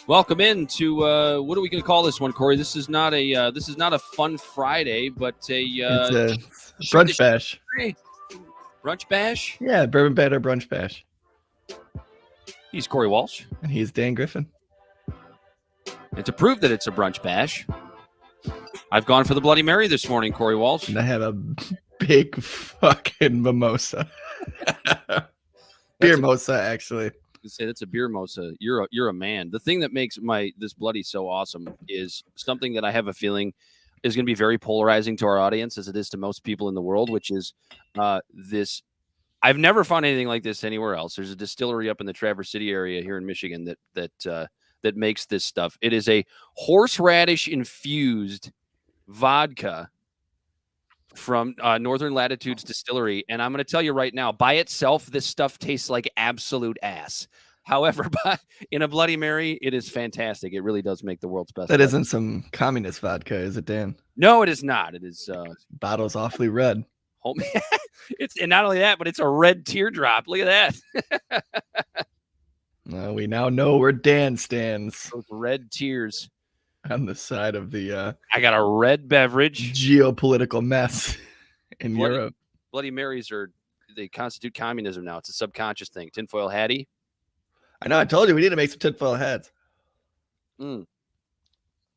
Welcome in to what are we going to call this one, Corey? This is not a fun Friday, but It's a brunch bash. Brunch bash. Yeah, bourbon batter brunch bash. He's Corey Walsh, and he's Dan Griffin. And to prove that it's a brunch bash, I've gone for the Bloody Mary this morning, Corey Walsh. And I had a big fucking mimosa. Beer mosa, actually. Say that's a beer mosa. You're a man. The thing that makes this bloody so awesome is something that I have a feeling is going to be very polarizing to our audience, as it is to most people in the world, which is this. I've never found anything like this anywhere else. There's a distillery up in the Traverse City area here in Michigan that makes this stuff. It is a horseradish infused vodka from Northern Latitudes Distillery. And I'm going to tell you right now, by itself, this stuff tastes like absolute ass. However, in a Bloody Mary, it is fantastic. It really does make the world's best. That isn't some communist vodka, is it, Dan? No, it is not. It is. Bottle's awfully red. And not only that, but it's a red teardrop. Look at that. We now know where Dan stands. Those red tears. On the side of the I got a red beverage. Geopolitical mess in Europe. Bloody Marys they constitute communism now. It's a subconscious thing. Tinfoil Hattie. I know, I told you we need to make some tinfoil hats. One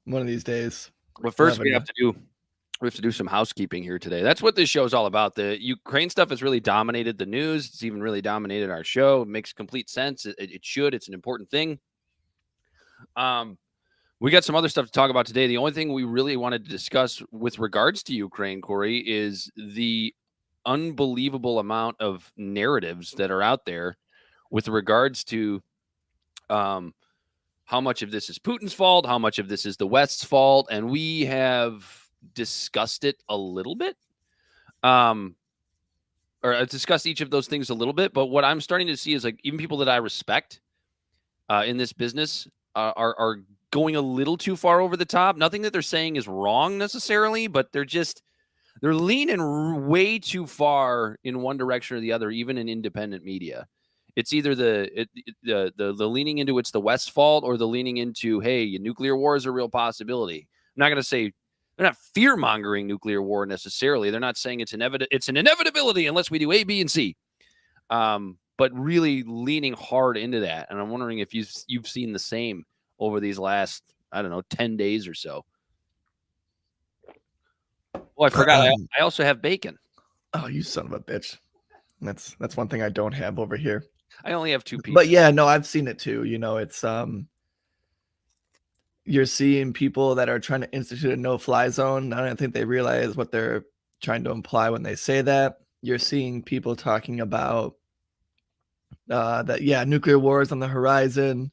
of these days. But first we have to do some housekeeping here today. That's what this show is all about. The Ukraine stuff has really dominated the news. It's even really dominated our show. It makes complete sense. It should. It's an important thing. We got some other stuff to talk about today. The only thing we really wanted to discuss with regards to Ukraine, Corey, is the unbelievable amount of narratives that are out there with regards to how much of this is Putin's fault, how much of this is the West's fault. And we have discussed it a little bit, or discussed each of those things a little bit. But what I'm starting to see is, like, even people that I respect in this business are going a little too far over the top. Nothing that they're saying is wrong necessarily, but they're leaning way too far in one direction or the other, even in independent media. It's either the leaning into it's the West's fault, or the leaning into, hey, nuclear war is a real possibility. I'm not going to say they're not fear-mongering nuclear war necessarily. They're not saying it's an inevitability unless we do A, B, and C. But really leaning hard into that. And I'm wondering if you've seen the same over these last, 10 days or so. Oh, I forgot. I also have bacon. Oh, you son of a bitch. That's one thing I don't have over here. I only have 2 pieces. But yeah, no, I've seen it too. It's you're seeing people that are trying to institute a no-fly zone. I don't think they realize what they're trying to imply when they say that. You're seeing people talking about that nuclear war is on the horizon.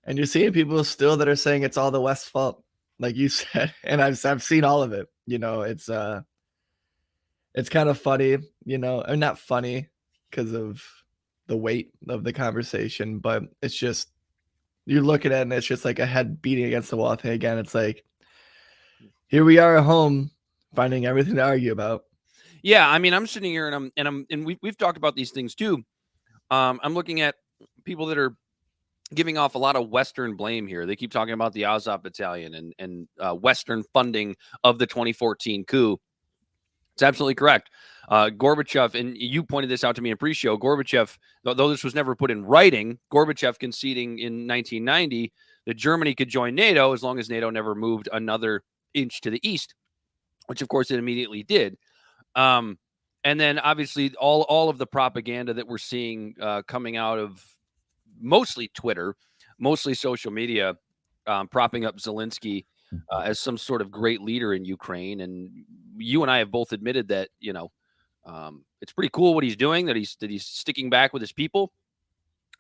And you're seeing people still that are saying it's all the West's fault, like you said. And I've seen all of it. It's kind of funny, or not funny because of the weight of the conversation, but it's just, you look at it and it's just like a head beating against the wall thing again. It's like, here we are at home finding everything to argue about. Yeah, I mean, I'm sitting here and we've talked about these things too. I'm looking at people that are giving off a lot of Western blame here. They keep talking about the Azov Battalion and Western funding of the 2014 coup. It's absolutely correct. Gorbachev, and you pointed this out to me in pre-show, Gorbachev, though this was never put in writing, Gorbachev conceding in 1990 that Germany could join NATO as long as NATO never moved another inch to the east, which of course it immediately did. And then obviously all of the propaganda that we're seeing coming out of mostly Twitter, mostly social media, propping up Zelensky as some sort of great leader in Ukraine. And you and I have both admitted that, it's pretty cool what he's doing, that he's sticking back with his people.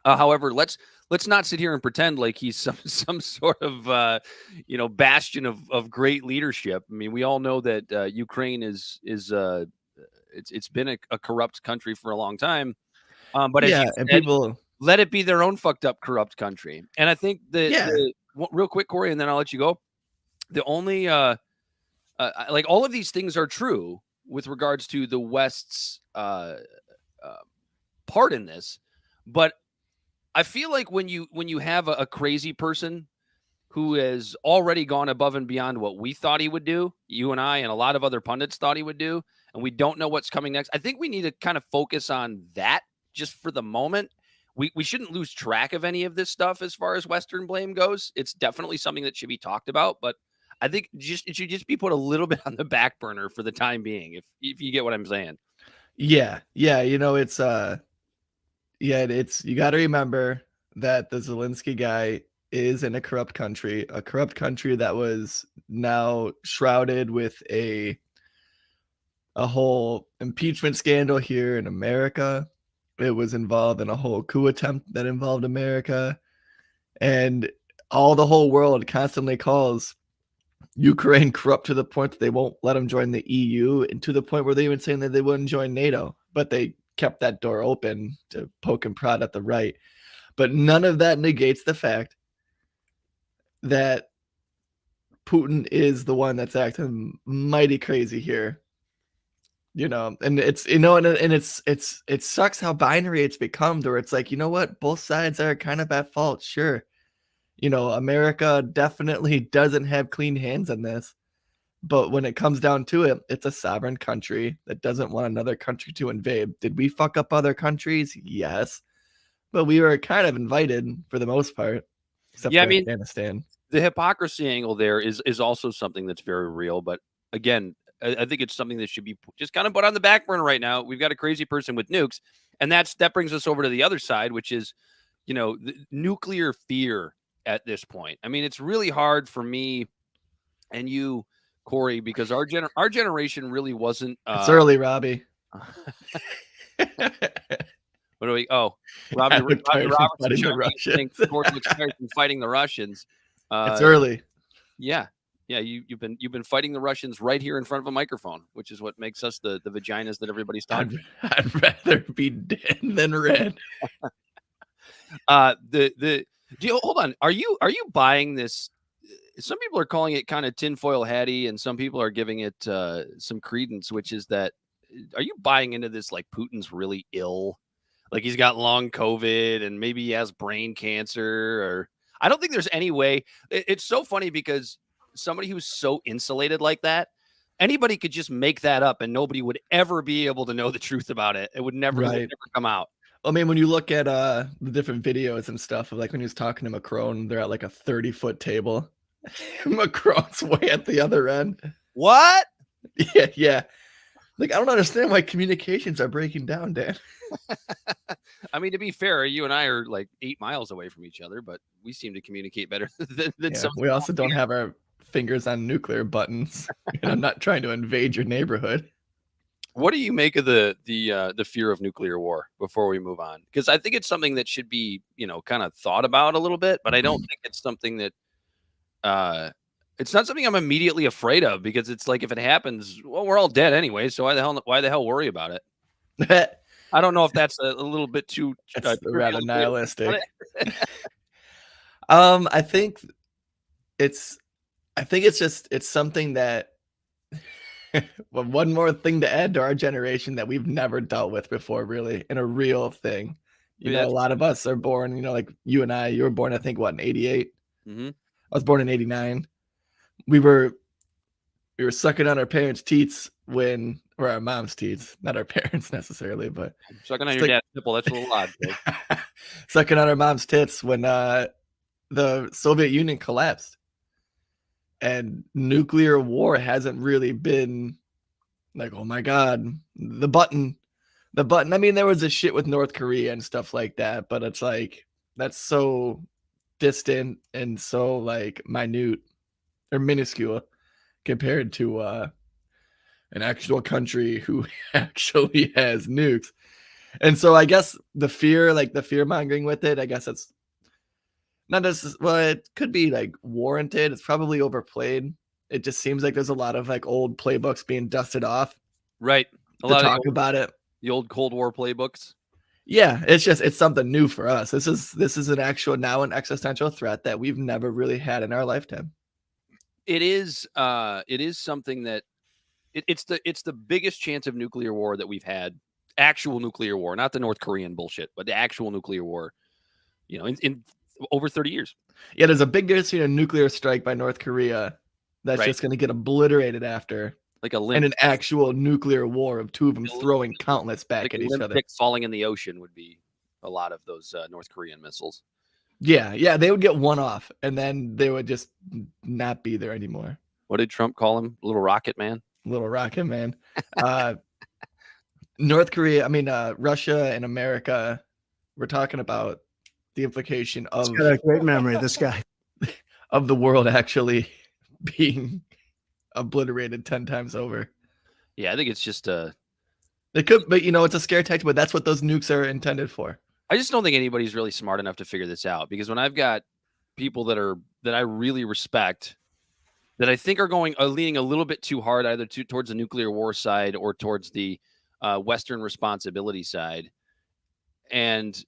However, let's not sit here and pretend like he's some sort of, bastion of great leadership. I mean, we all know that Ukraine is it's been a corrupt country for a long time. But people let it be their own fucked up, corrupt country. And I think real quick, Corey, and then I'll let you go. The only, like, all of these things are true with regards to the West's part in this, but I feel like when you have a crazy person who has already gone above and beyond what we thought he would do, you and I and a lot of other pundits thought he would do, and we don't know what's coming next. I think we need to kind of focus on that just for the moment. We shouldn't lose track of any of this stuff as far as Western blame goes. It's definitely something that should be talked about, but I think it should just be put a little bit on the back burner for the time being, if you get what I'm saying. Yeah, yeah, it's yeah, it's you got to remember that the Zelensky guy is in a corrupt country that was now shrouded with a whole impeachment scandal here in America. It was involved in a whole coup attempt that involved America, and the whole world constantly calls Ukraine corrupt to the point that they won't let them join the EU, and to the point where they even saying that they wouldn't join NATO, but they kept that door open to poke and prod at the right. But none of that negates the fact that Putin is the one that's acting mighty crazy here. And it's and it sucks how binary it's become, where it's like, what, both sides are kind of at fault, sure. America definitely doesn't have clean hands on this. But when it comes down to it, it's a sovereign country that doesn't want another country to invade. Did we fuck up other countries? Yes. But we were kind of invited for the most part, except Yeah, I for mean, Afghanistan. the hypocrisy angle there is also something that's very real. But again, I think it's something that should be just kind of put on the back burner right now. We've got a crazy person with nukes, and that brings us over to the other side, which is, the nuclear fear at this point. I mean, it's really hard for me and you, Corey, because our generation really wasn't. It's early, Robbie. What do we? Oh, Robbie I look tired from Robertson fighting the saying Russians. Corey looks tired from fighting the Russians. It's early. Yeah. Yeah, you've been fighting the Russians right here in front of a microphone, which is what makes us the vaginas that everybody's talking. I'd rather be dead than red. Hold on. Are you buying this? Some people are calling it kind of tinfoil hatty, and some people are giving it some credence, which is that, are you buying into this like Putin's really ill? Like he's got long COVID and maybe he has brain cancer, or I don't think there's any way. It's so funny because somebody who's so insulated like that, anybody could just make that up and nobody would ever be able to know the truth about it. It would never come out. I mean, when you look at the different videos and stuff of like when he was talking to Macron, they're at like a 30-foot table. Macron's way at the other end. What? Yeah, yeah. Like, I don't understand why communications are breaking down, Dan. I mean, to be fair, you and I are like 8 miles away from each other, but we seem to communicate better than some. We also don't have our fingers on nuclear buttons. And I'm not trying to invade your neighborhood. What do you make of the fear of nuclear war before we move on? Because I think it's something that should be, kind of thought about a little bit, but I don't think it's something that it's not something I'm immediately afraid of, because it's like, if it happens, well, we're all dead anyway. So why the hell worry about it? I don't know if that's a little bit too rather nihilistic. I think it's it's something that well, one more thing to add to our generation that we've never dealt with before, really, in a real thing. A lot of us are born, like you and I, you were born, I think, what, in 88? Mm-hmm. I was born in 89. We were sucking on our parents' teats or our mom's teats, not our parents necessarily, but sucking on your dad's nipple. That's a little odd. Sucking on our mom's tits when the Soviet Union collapsed, and nuclear war hasn't really been like, oh my God, the button. I mean, there was a shit with North Korea and stuff like that, but it's like, that's so distant and so like minute or minuscule compared to an actual country who actually has nukes. And so I guess the fear mongering with it, I guess it's not as well, it could be like warranted. It's probably overplayed. It just seems like there's a lot of like old playbooks being dusted off. Right. A lot to talk about it. The old Cold War playbooks. Yeah, it's something new for us. This is an existential threat that we've never really had in our lifetime. It is something that it's the biggest chance of nuclear war that we've had. Actual nuclear war, not the North Korean bullshit, but the actual nuclear war in over 30 years. Yeah, there's a big difference between a nuclear strike by North Korea that's Right. just going to get obliterated after, Like a and limp, an actual nuclear war of two of them throwing countless back like at a each limp other. dick falling in the ocean would be a lot of those North Korean missiles. Yeah, they would get one off, and then they would just not be there anymore. What did Trump call him? Little Rocket Man? Little Rocket Man. North Korea, I mean, Russia and America, we're talking about the implication He's of got a great memory, this guy. of the world actually being obliterated 10 times over. Yeah, I think it's just It could, but it's a scare tactic, but that's what those nukes are intended for. I just don't think anybody's really smart enough to figure this out, because when I've got people that I really respect, that I think are leaning a little bit too hard either towards the nuclear war side or towards the Western responsibility side, and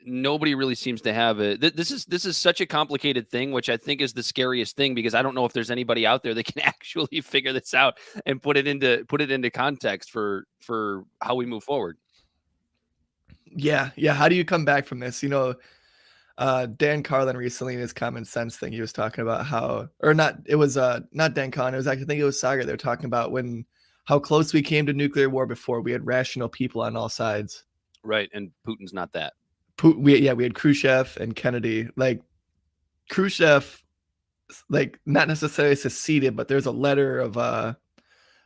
nobody really seems to have it. This is such a complicated thing, which I think is the scariest thing, because I don't know if there's anybody out there that can actually figure this out and put it into context for how we move forward. Yeah. How do you come back from this? Dan Carlin recently in his common sense thing, he was talking about how, or not, it was not Dan Carlin, it was actually, I think it was Saga. They're talking about how close we came to nuclear war before. We had rational people on all sides. Right. And Putin's not that. We had Khrushchev and Kennedy. Like Khrushchev, like not necessarily seceded, but there's a letter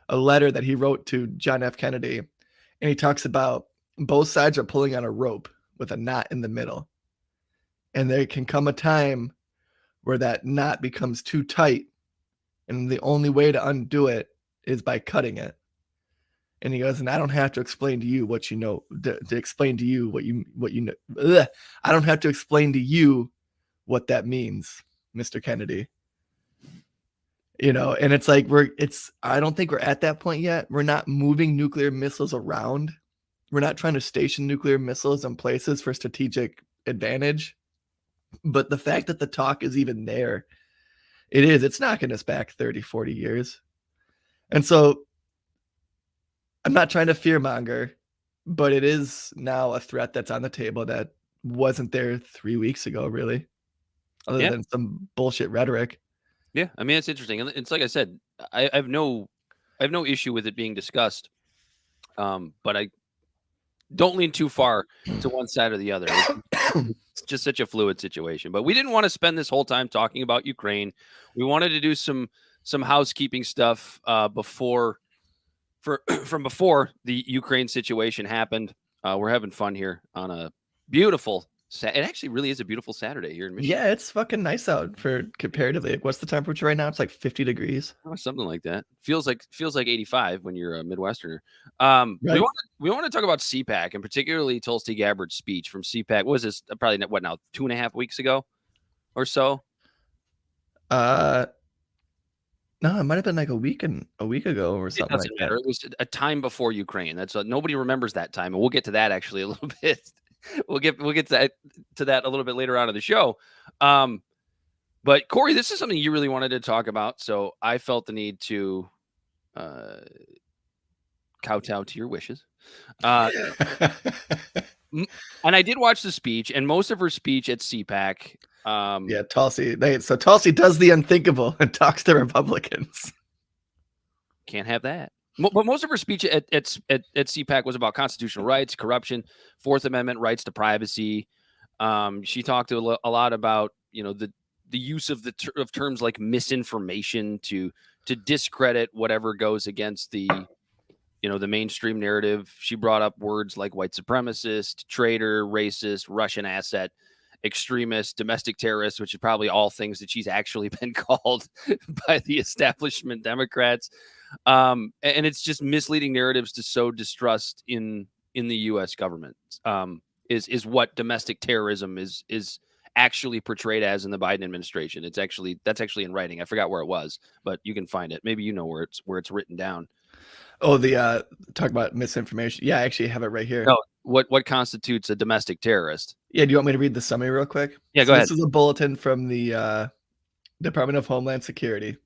that he wrote to John F. Kennedy, and he talks about both sides are pulling on a rope with a knot in the middle, and there can come a time where that knot becomes too tight, and the only way to undo it is by cutting it. And he goes, and I don't have to explain to you what you know, to explain to you what you know. Ugh. I don't have to explain to you what that means, Mr. Kennedy. And it's like I don't think we're at that point yet. We're not moving nuclear missiles around. We're not trying to station nuclear missiles in places for strategic advantage. But the fact that the talk is even there, it's knocking us back 30, 40 years. And so I'm not trying to fearmonger, but it is now a threat that's on the table that wasn't there 3 weeks ago, really, other than some bullshit rhetoric. Yeah, I mean, it's interesting. It's like I said, I have no issue with it being discussed, but I don't lean too far to one side or the other. It's just such a fluid situation. But we didn't want to spend this whole time talking about Ukraine. We wanted to do some housekeeping stuff before the Ukraine situation happened. We're having fun here on a beautiful. It actually really is a beautiful Saturday here in Michigan. Yeah, it's fucking nice out for comparatively. What's the temperature right now? It's like 50 degrees. Oh, something like that. Feels like 85 when you're a Midwesterner. Right. We want to talk about CPAC, and particularly Tulsi Gabbard's speech from CPAC. What was this? Probably what now? 2.5 weeks ago, or so. No, it might have been like a week ago or something. It doesn't matter. It was a time before Ukraine. That's nobody remembers that time, and we'll get to that actually a little bit. We'll get to that a little bit later on in the show. But Corey, this is something you really wanted to talk about, so I felt the need to kowtow to your wishes. And I did watch the speech, and most of her speech at CPAC. Yeah, Tulsi. So Tulsi does the unthinkable and talks to Republicans. Can't have that. But most of her speech at CPAC was about constitutional rights, corruption, Fourth Amendment rights to privacy. She talked a lot about the use of of terms like misinformation to discredit whatever goes against the mainstream narrative. She brought up words like white supremacist, traitor, racist, Russian asset, extremist, domestic terrorist, which is probably all things that she's actually been called by the establishment Democrats. And it's just misleading narratives to sow distrust in the U.S. government. Is what domestic terrorism is actually portrayed as in the Biden administration. That's actually in writing. I forgot where it was, but you can find it. Maybe where it's written down. Oh, the talk about misinformation. Yeah, I actually have it right here. No, what constitutes a domestic terrorist? Yeah, do you want me to read the summary real quick? Yeah, go ahead. This is a bulletin from the Department of Homeland Security.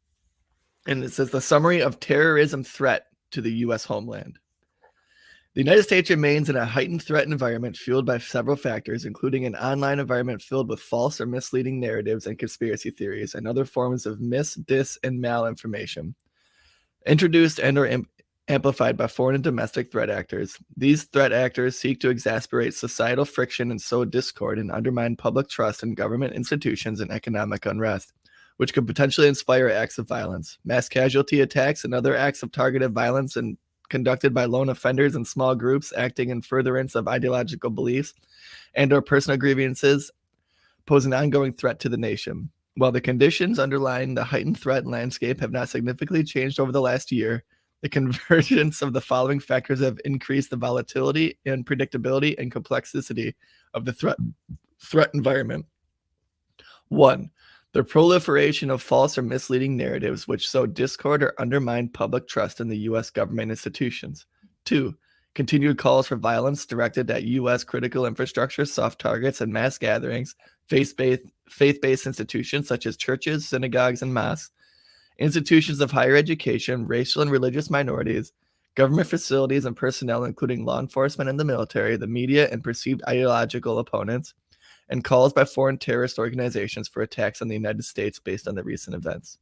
And it says the summary of terrorism threat to the U.S. homeland. The United States remains in a heightened threat environment fueled by several factors, including an online environment filled with false or misleading narratives and conspiracy theories and other forms of dis, and malinformation. Introduced and or amplified by foreign and domestic threat actors. These threat actors seek to exacerbate societal friction and sow discord and undermine public trust in government institutions and economic unrest, which could potentially inspire acts of violence, mass casualty attacks, and other acts of targeted violence and conducted by lone offenders and small groups acting in furtherance of ideological beliefs and or personal grievances pose an ongoing threat to the nation. While the conditions underlying the heightened threat landscape have not significantly changed over the last year, the convergence of the following factors have increased the volatility and predictability and complexity of the threat environment. 1. The proliferation of false or misleading narratives which sow discord or undermine public trust in the U.S. government institutions. 2. Continued calls for violence directed at U.S. critical infrastructure, soft targets, and mass gatherings, faith-based institutions such as churches, synagogues, and mosques, institutions of higher education, racial and religious minorities, government facilities and personnel, including law enforcement and the military, the media, and perceived ideological opponents, and calls by foreign terrorist organizations for attacks on the United States based on the recent events.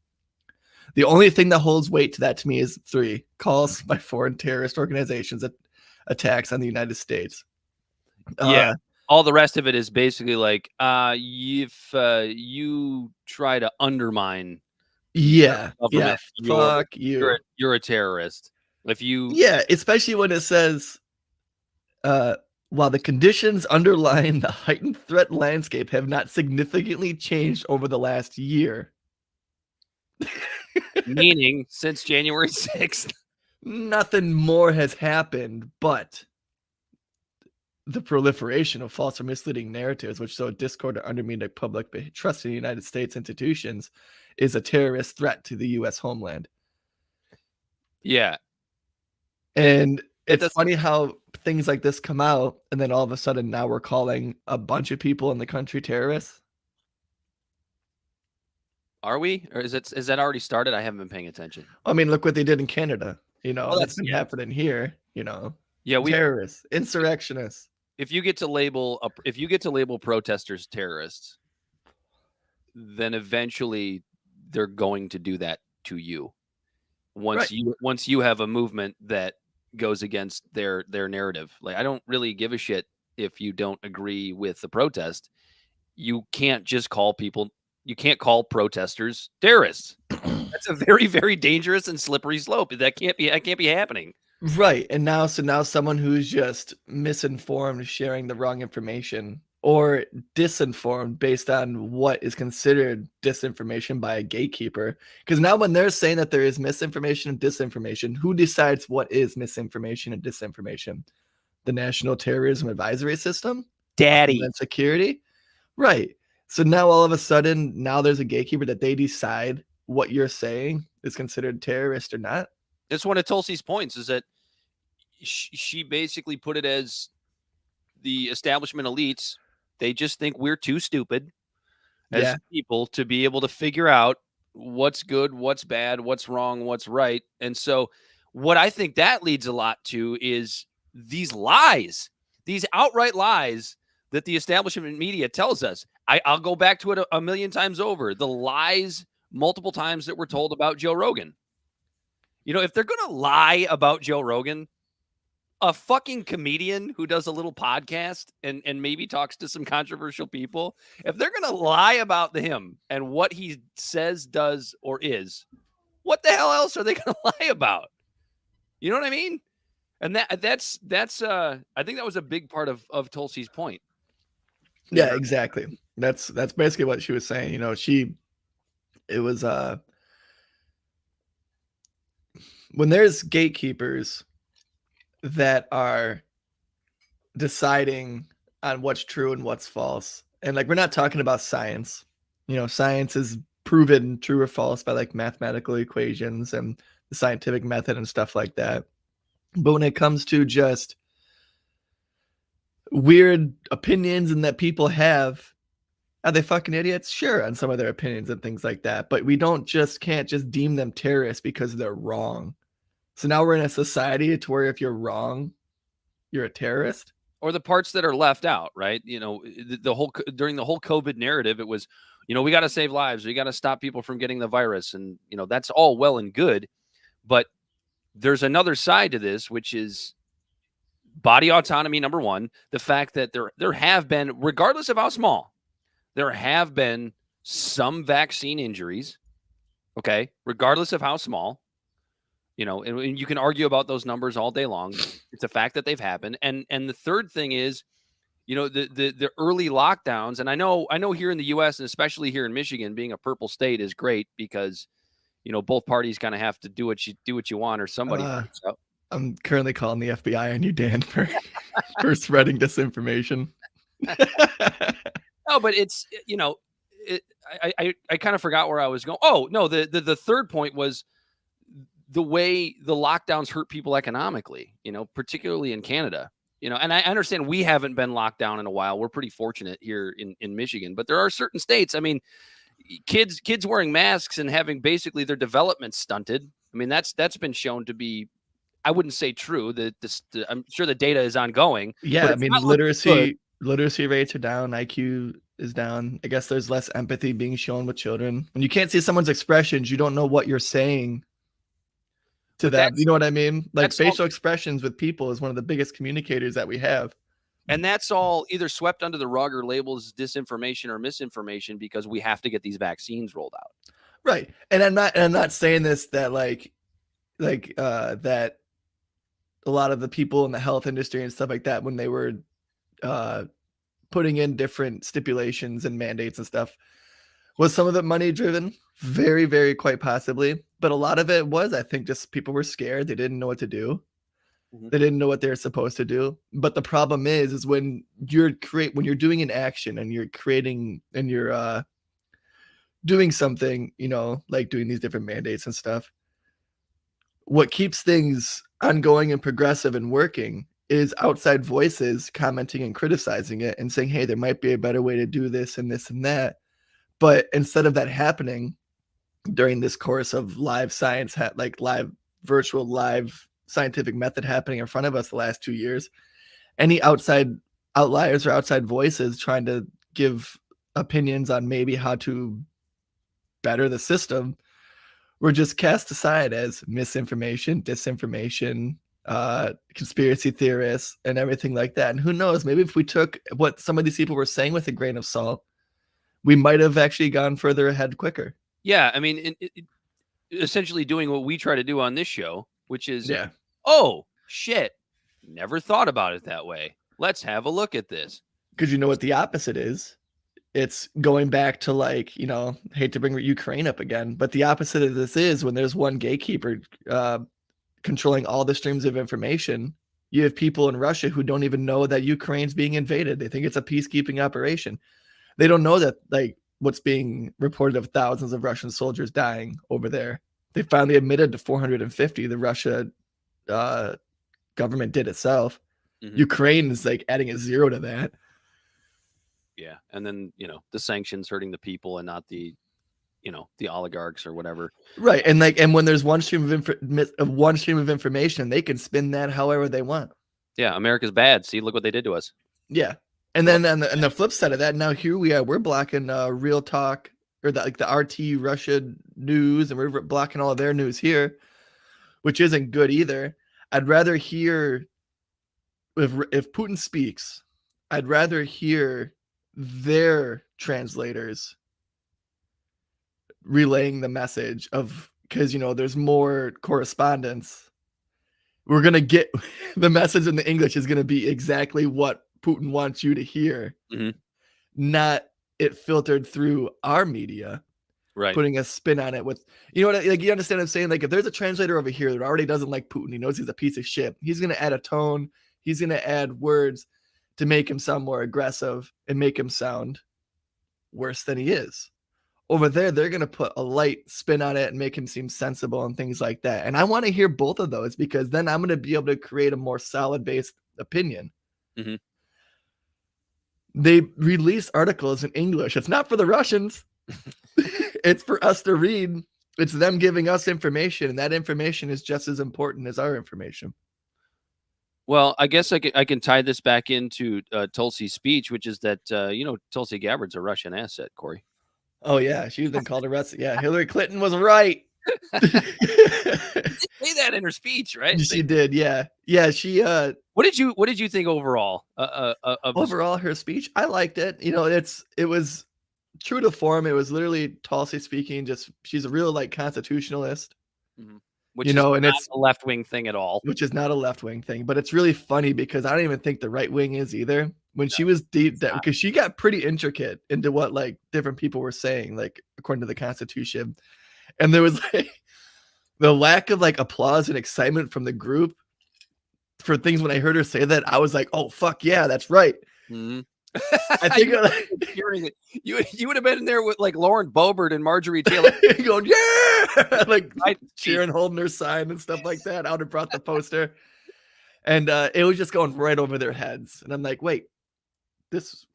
The only thing that holds weight to that to me is 3, calls by foreign terrorist organizations attacks on the United States. Yeah. All the rest of it is basically like, if you try to undermine government, fuck you. You're a terrorist. If you especially when it says while the conditions underlying the heightened threat landscape have not significantly changed over the last year. Meaning since January 6th. Nothing more has happened, but the proliferation of false or misleading narratives which sow discord or undermine public trust in the United States institutions is a terrorist threat to the U.S. homeland. Yeah. And it's funny how things like this come out, and then all of a sudden now we're calling a bunch of people in the country terrorists. Are we? Or is that already started? I haven't been paying attention. I mean, look what they did in Canada. That's been happening here. Yeah, terrorists, insurrectionists. If you get to label protesters terrorists, then eventually they're going to do that to you. Once you have a movement that goes against their narrative. Like, I don't really give a shit if you don't agree with the protest. You can't just call protesters terrorists. That's a very, very dangerous and slippery slope. That can't be happening. Right. And now someone who's just misinformed, sharing the wrong information, or disinformed based on what is considered disinformation by a gatekeeper. Because now when they're saying that there is misinformation and disinformation, who decides what is misinformation and disinformation? The National Terrorism Advisory System? Daddy. Homeland Security? Right. So now all of a sudden, now there's a gatekeeper that they decide what you're saying is considered terrorist or not. That's one of Tulsi's points, is that she basically put it as the establishment elites, they just think we're too stupid as people to be able to figure out what's good, what's bad, what's wrong, what's right. And so what I think that leads a lot to is these lies, these outright lies that the establishment media tells us. I'll go back to it a million times over. The lies multiple times that were told about Joe Rogan. If they're going to lie about Joe Rogan, a fucking comedian who does a little podcast and maybe talks to some controversial people, if they're going to lie about him and what he says, does, or is, what the hell else are they going to lie about? You know what I mean? And that's I think that was a big part of Tulsi's point. Yeah, exactly. That's basically what she was saying. It was when there's gatekeepers that are deciding on what's true and what's false. And like, we're not talking about science. Science is proven true or false by like mathematical equations and the scientific method and stuff like that. But when it comes to just weird opinions and that people have, are they fucking idiots? Sure, on some of their opinions and things like that. But we can't just deem them terrorists because they're wrong. So now we're in a society to where if you're wrong, you're a terrorist. Or the parts that are left out, right? You know, during the whole COVID narrative, it was, you know, we got to save lives. We got to stop people from getting the virus. And, you know, that's all well and good. But there's another side to this, which is body autonomy, number one. The fact that there have been, regardless of how small, there have been some vaccine injuries, okay, regardless of how small. You know, and you can argue about those numbers all day long. It's a fact that they've happened. And the third thing is, you know, the early lockdowns. And I know here in the US, and especially here in Michigan, being a purple state is great because, you know, both parties kind of have to do what you want, or somebody freaks out. I'm currently calling the FBI on you, Dan, for spreading disinformation. No, but it's, you know, I kind of forgot where I was going. Oh, no, the third point was the way the lockdowns hurt people economically, you know, particularly in Canada, you know, and I understand we haven't been locked down in a while. We're pretty fortunate here in Michigan, but there are certain states. I mean, kids wearing masks and having basically their development stunted. I mean, that's been shown to be, I wouldn't say true. I'm sure the data is ongoing. Yeah, I mean, literacy rates are down, IQ is down. I guess there's less empathy being shown with children. When you can't see someone's expressions, you don't know what you're saying to them. You know what I mean? Like facial expressions with people is one of the biggest communicators that we have. And that's all either swept under the rug or labeled as disinformation or misinformation because we have to get these vaccines rolled out. Right. And I'm not saying this that that a lot of the people in the health industry and stuff like that, when they were putting in different stipulations and mandates and stuff, was some of it money driven? Very, very quite possibly. But a lot of it was, I think, just people were scared. They didn't know what to do. Mm-hmm. They didn't know what they were supposed to do. But the problem is when you're doing an action and you're creating and you're doing something, you know, like doing these different mandates and stuff, what keeps things ongoing and progressive and working is outside voices commenting and criticizing it and saying, hey, there might be a better way to do this and this and that. But instead of that happening during this course of live science, like virtual live scientific method happening in front of us the last 2 years, any outside outliers or outside voices trying to give opinions on maybe how to better the system were just cast aside as misinformation, disinformation, conspiracy theorists, and everything like that. And who knows, maybe if we took what some of these people were saying with a grain of salt, we might have actually gone further ahead quicker. Yeah, I mean, essentially doing what we try to do on this show, which is, yeah, oh, shit, never thought about it that way. Let's have a look at this. Because you know what the opposite is? It's going back to, like, you know, hate to bring Ukraine up again, but the opposite of this is when there's one gatekeeper controlling all the streams of information, you have people in Russia who don't even know that Ukraine's being invaded. They think it's a peacekeeping operation. They don't know that, like, what's being reported of thousands of Russian soldiers dying over there. They finally admitted to 450. The Russia government did itself. Mm-hmm. Ukraine is like adding a zero to that. Yeah, and then, you know, the sanctions hurting the people and not the, you know, the oligarchs or whatever. Right, and when there's one stream of information, they can spin that however they want. Yeah, America's bad. See, look what they did to us. Yeah, and then on the flip side of that, now here we are, we're blocking Real Talk or the RT Russia news, and we're blocking all of their news here, which isn't good either. I'd rather hear if Putin speaks, I'd rather hear their translators relaying the message of, because, you know, there's more correspondence. We're going to get the message in the English is going to be exactly what Putin wants you to hear, mm-hmm. not it filtered through our media, right? Putting a spin on it with, you know what, like, you understand what I'm saying? Like, if there's a translator over here that already doesn't like Putin, he knows he's a piece of shit, he's going to add a tone, he's going to add words to make him sound more aggressive and make him sound worse than he is. Over there, they're going to put a light spin on it and make him seem sensible and things like that. And I want to hear both of those, because then I'm going to be able to create a more solid based opinion. Mm-hmm. They release articles in English. It's not for the Russians. It's for us to read. It's them giving us information, and that information is just as important as our information. Well, I guess I can tie this back into Tulsi's speech, which is that Tulsi Gabbard's a Russian asset, Corey. Oh yeah, she's been called arrested. Yeah, Hillary Clinton was right. Say that in her speech, right? She did. Yeah, yeah. She What did you think overall of the overall her speech, I liked it. It was true to form. It was literally Tulsi speaking. Just she's a real like constitutionalist. Mhm. Which is And not it's a left wing thing at all. which is not a left wing thing, but it's really funny because I don't even think the right wing is either. When she was deep that because she got pretty intricate into what like different people were saying, like according to the Constitution, and there was like the lack of like applause and excitement from the group for things when I heard her say that, I was like, "Oh fuck yeah, that's right." Mhm. I think You would've been hearing it. You would have been there with like Lauren Boebert and Marjorie Taylor. going, "Yeah!" like Right. cheering, holding her sign and stuff like that. I would have brought the poster, and it was just going right over their heads. And I'm like, "Wait,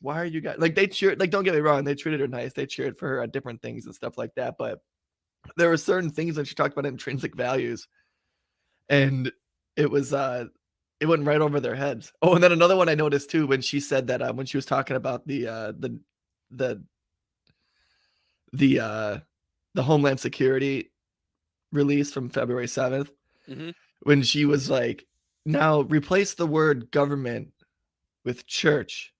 why are you guys like?" They cheered, like don't get me wrong, they treated her nice. They cheered for her at different things and stuff like that. But there were certain things that she talked about intrinsic values, and it was it went right over their heads. Oh, and then another one I noticed too when she said that when she was talking about the the uh the Homeland Security release from February 7th, Mhm. when she was like, now replace the word government with church.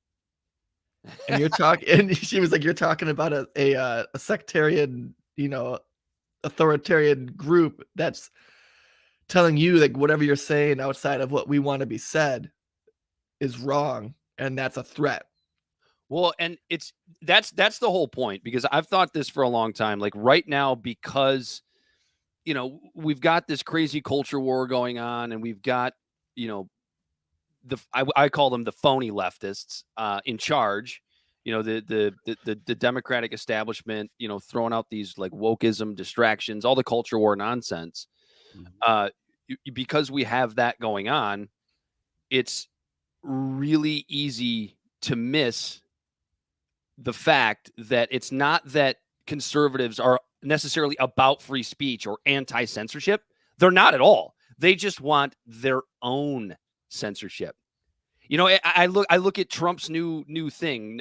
And you're talking and she was like, you're talking about a sectarian, authoritarian group that's telling you like whatever you're saying outside of what we want to be said is wrong, and that's a threat. Well, and that's the whole point because I've thought this for a long time. Like right now, because we've got this crazy culture war going on, and we've got you know I call them the phony leftists in charge. The Democratic establishment, throwing out these like wokeism distractions, all the culture war nonsense. Uh, because we have that going on, it's really easy to miss the fact that it's not that conservatives are necessarily about free speech or anti-censorship. They're not at all. They just want their own censorship. I look at Trump's new thing,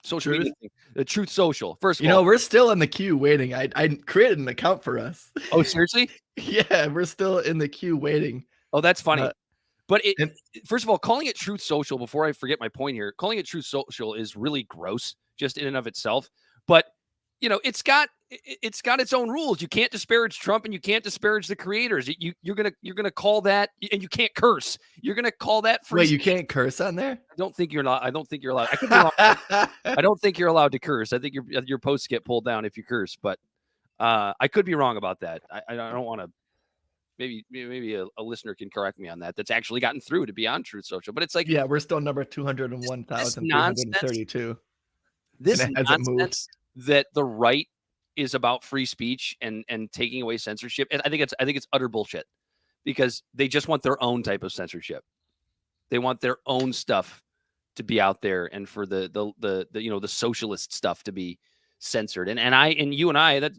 social Truth. media thing, the Truth Social. First of all, We're still in the queue waiting. I created an account for us. oh seriously? Yeah, we're still in the queue waiting. Oh, that's funny. But And first of all, calling it Truth Social, before I forget my point here, calling it Truth Social is really gross, just in and of itself. But it's got its own rules. You can't disparage Trump, and you can't disparage the creators. You're gonna call that, and you can't curse. You're gonna call that free. wait, you can't curse on there? I don't think you're not. I don't think you're allowed. I could be wrong. I don't think you're allowed to curse. I think your posts get pulled down if you curse. But I could be wrong about that. I don't want to. Maybe a listener can correct me on that. That's actually gotten through to be on Truth Social. But it's like Yeah, we're still number this nonsense. 201,332, and This it hasn't moved. nonsense that the right is about free speech and taking away censorship. And I think it's utter bullshit because they just want their own type of censorship. They want their own stuff to be out there and for the socialist stuff to be censored. And you and I, that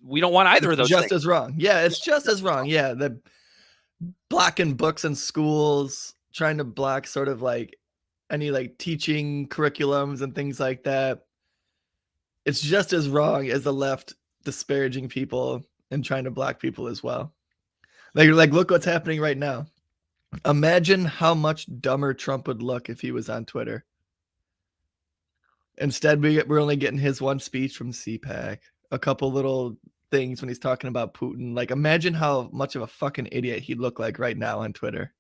we don't want either of those Just things. as wrong. Yeah, it's just as wrong. Yeah, the blocking books in schools, trying to block sort of like any like teaching curriculums and things like that. It's just as wrong as the left disparaging people and trying to block people as well. Like look what's happening right now. Imagine how much dumber Trump would look if he was on Twitter. Instead, we're only getting his one speech from CPAC, a couple little things when he's talking about Putin. Like, imagine how much of a fucking idiot he'd look like right now on Twitter.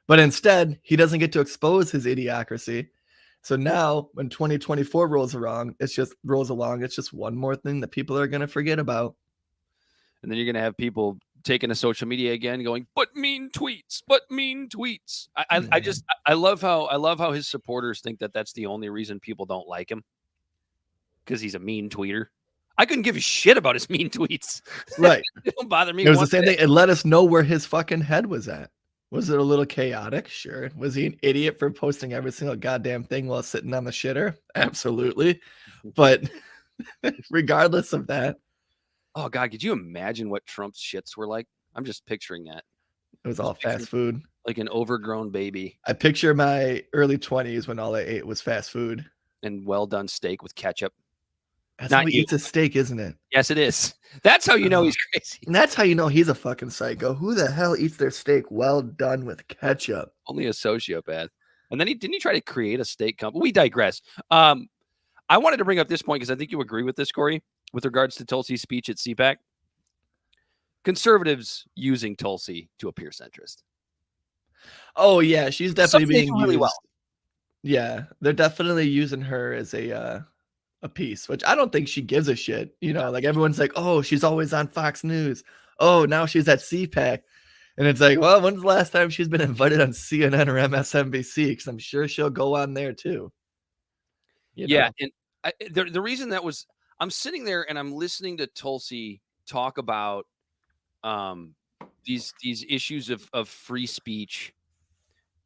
But instead, he doesn't get to expose his idiocracy. So now, when 2024 rolls along, it's just one more thing that people are going to forget about. And then you're going to have people taking to social media again going, but mean tweets. I love how his supporters think that that's the only reason people don't like him, because he's a mean tweeter. I couldn't give a shit about his mean tweets. Right. It don't bother me. It was the same thing. It let us know where his fucking head was at. Was it a little chaotic? Sure. Was he an idiot for posting every single goddamn thing while sitting on the shitter? Absolutely. But regardless of that. Oh God, could you imagine what Trump's shits were like? I'm just picturing that. It was Just all picture fast food. like an overgrown baby I picture my early 20s when all I ate was fast food. and well done steak with ketchup. That's how Not he you. eats his steak, isn't it? Yes, it is. That's how you know Uh, he's crazy. and that's how you know he's a fucking psycho. Who the hell eats their steak well done with ketchup? Only a sociopath. And then didn't he try to create a steak company? We digress. I wanted to bring up this point because I think you agree with this, Corey, with regards to Tulsi's speech at CPAC. Conservatives using Tulsi to appear centrist. Oh yeah, she's definitely Something they being do really used. well. Yeah, they're definitely using her as a piece, which I don't think she gives a shit. You know, like everyone's like, oh, she's always on Fox News. Oh, now she's at CPAC. And it's like, well, when's the last time she's been invited on CNN or MSNBC? Because I'm sure she'll go on there too. Yeah, and the reason that was, I'm sitting there and I'm listening to Tulsi talk about these issues of free speech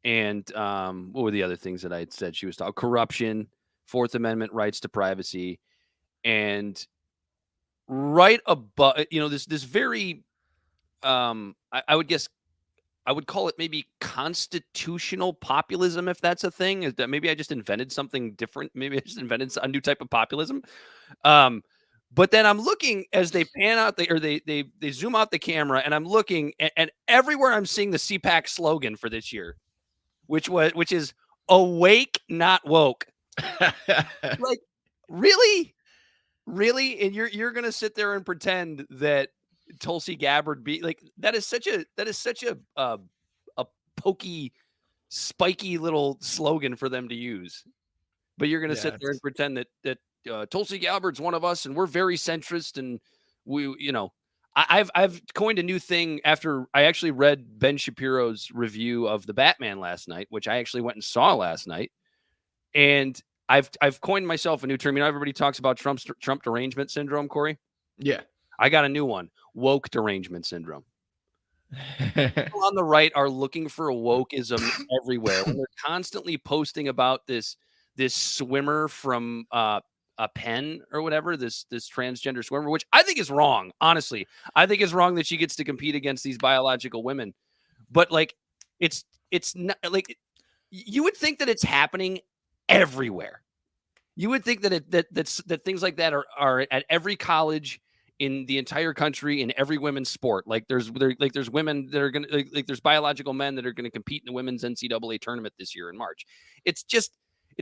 and what were the other things that I had said she was talking? Corruption, Fourth Amendment rights to privacy, and right above, this very I would guess I would call it maybe constitutional populism, if that's a thing. Is that maybe I just invented something different? Maybe I just invented a new type of populism. But then I'm looking as they pan out they zoom out the camera, and I'm looking and everywhere I'm seeing the CPAC slogan for this year, which is awake, not woke. Like, really? Really? And you're gonna sit there and pretend that Tulsi Gabbard that is such a pokey, spiky little slogan for them to use. But you're gonna sit there and pretend that Tulsi Gabbard's one of us and we're very centrist and I've coined a new thing after I actually read Ben Shapiro's review of the Batman last night, which I actually went and saw last night. And I've coined myself a new term. You know, everybody talks about Trump derangement syndrome, Corey. Yeah. I got a new one: woke derangement syndrome. People on the right are looking for wokeism everywhere. When they're constantly posting about this swimmer from a Penn or whatever, this transgender swimmer, which I think is wrong. Honestly, I think it's wrong that she gets to compete against these biological women. But like, it's not like you would think that it's happening everywhere. You would think that things like that are at every college in the entire country in every women's sport. Like there's women that are gonna like there's biological men that are gonna compete in the women's NCAA tournament this year in March. It's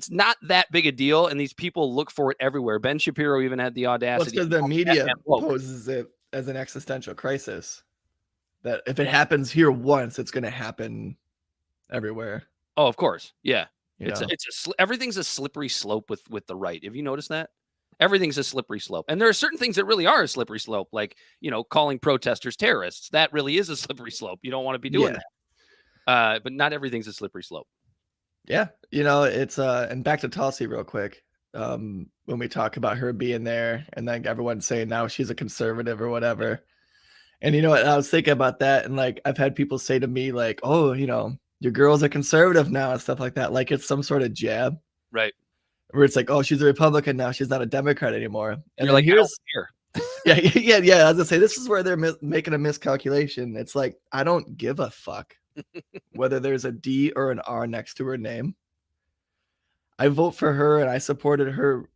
not that big a deal, and these people look for it everywhere. Ben Shapiro even had the audacity. Because the media poses it as an existential crisis. That if it happens here once, it's going to happen everywhere. Oh, of course, yeah. Everything's a slippery slope with the right. Have you noticed that? Everything's a slippery slope. And there are certain things that really are a slippery slope, like, calling protesters terrorists. That really is a slippery slope. You don't want to be doing that. But not everything's a slippery slope. Yeah. It's and back to Tulsi real quick. When we talk about her being there and then everyone's saying now she's a conservative or whatever. And you know what? I was thinking about that. And like, I've had people say to me like, oh, your girl's a conservative now and stuff like that. Like it's some sort of jab. Right. Where it's like, oh, she's a Republican now. She's not a Democrat anymore. And you're like, here's here. yeah. I was gonna say this is where they're making a miscalculation. It's like I don't give a fuck whether there's a D or an R next to her name. I vote for her and I supported her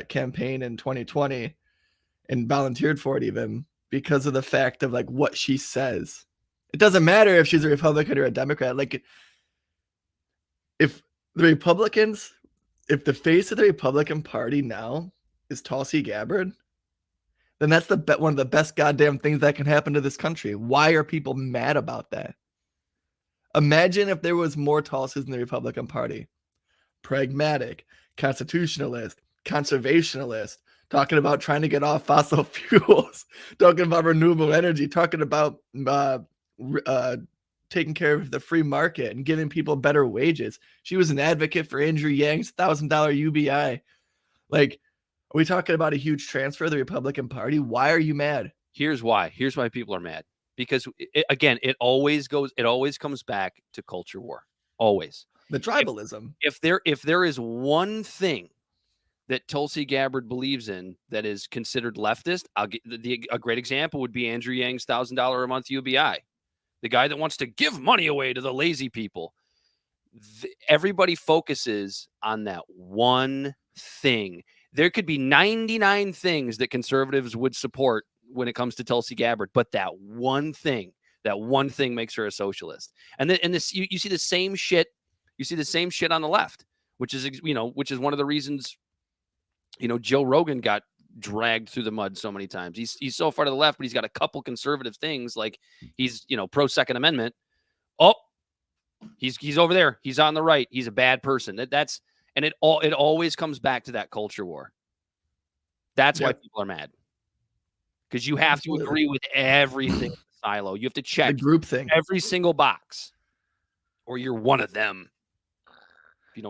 campaign in 2020 and volunteered for it even because of the fact of like what she says. It doesn't matter if she's a Republican or a Democrat. Like if the face of the Republican Party now is Tulsi Gabbard, then that's one of the best goddamn things that can happen to this country. Why are people mad about that? Imagine if there was more Tulsis in the Republican Party. Pragmatic, constitutionalist, conservationalist, talking about trying to get off fossil fuels, talking about renewable energy, talking about taking care of the free market and giving people better wages. She was an advocate for Andrew Yang's $1,000 UBI. Like, are we talking about a huge transfer of the Republican Party? Why are you mad? Here's why people are mad. Because it always comes back to culture war. Always. The tribalism. If there is one thing that Tulsi Gabbard believes in that is considered leftist, I'll get a great example would be Andrew Yang's $1,000 a month UBI. the guy that wants to give money away to the lazy people. Everybody focuses on that one thing. There could be 99 things that conservatives would support when it comes to Tulsi Gabbard, but that one thing makes her a socialist. And then, you see the same shit. You see the same shit on the left, which is one of the reasons, Joe Rogan got dragged through the mud so many times. He's so far to the left, but he's got a couple conservative things, like he's, pro Second Amendment. Oh, he's over there. He's on the right. He's a bad person. And it always comes back to that culture war. That's why people are mad. Because you have to agree with everything in the silo. You have to check the group thing, every single box, or you're one of them.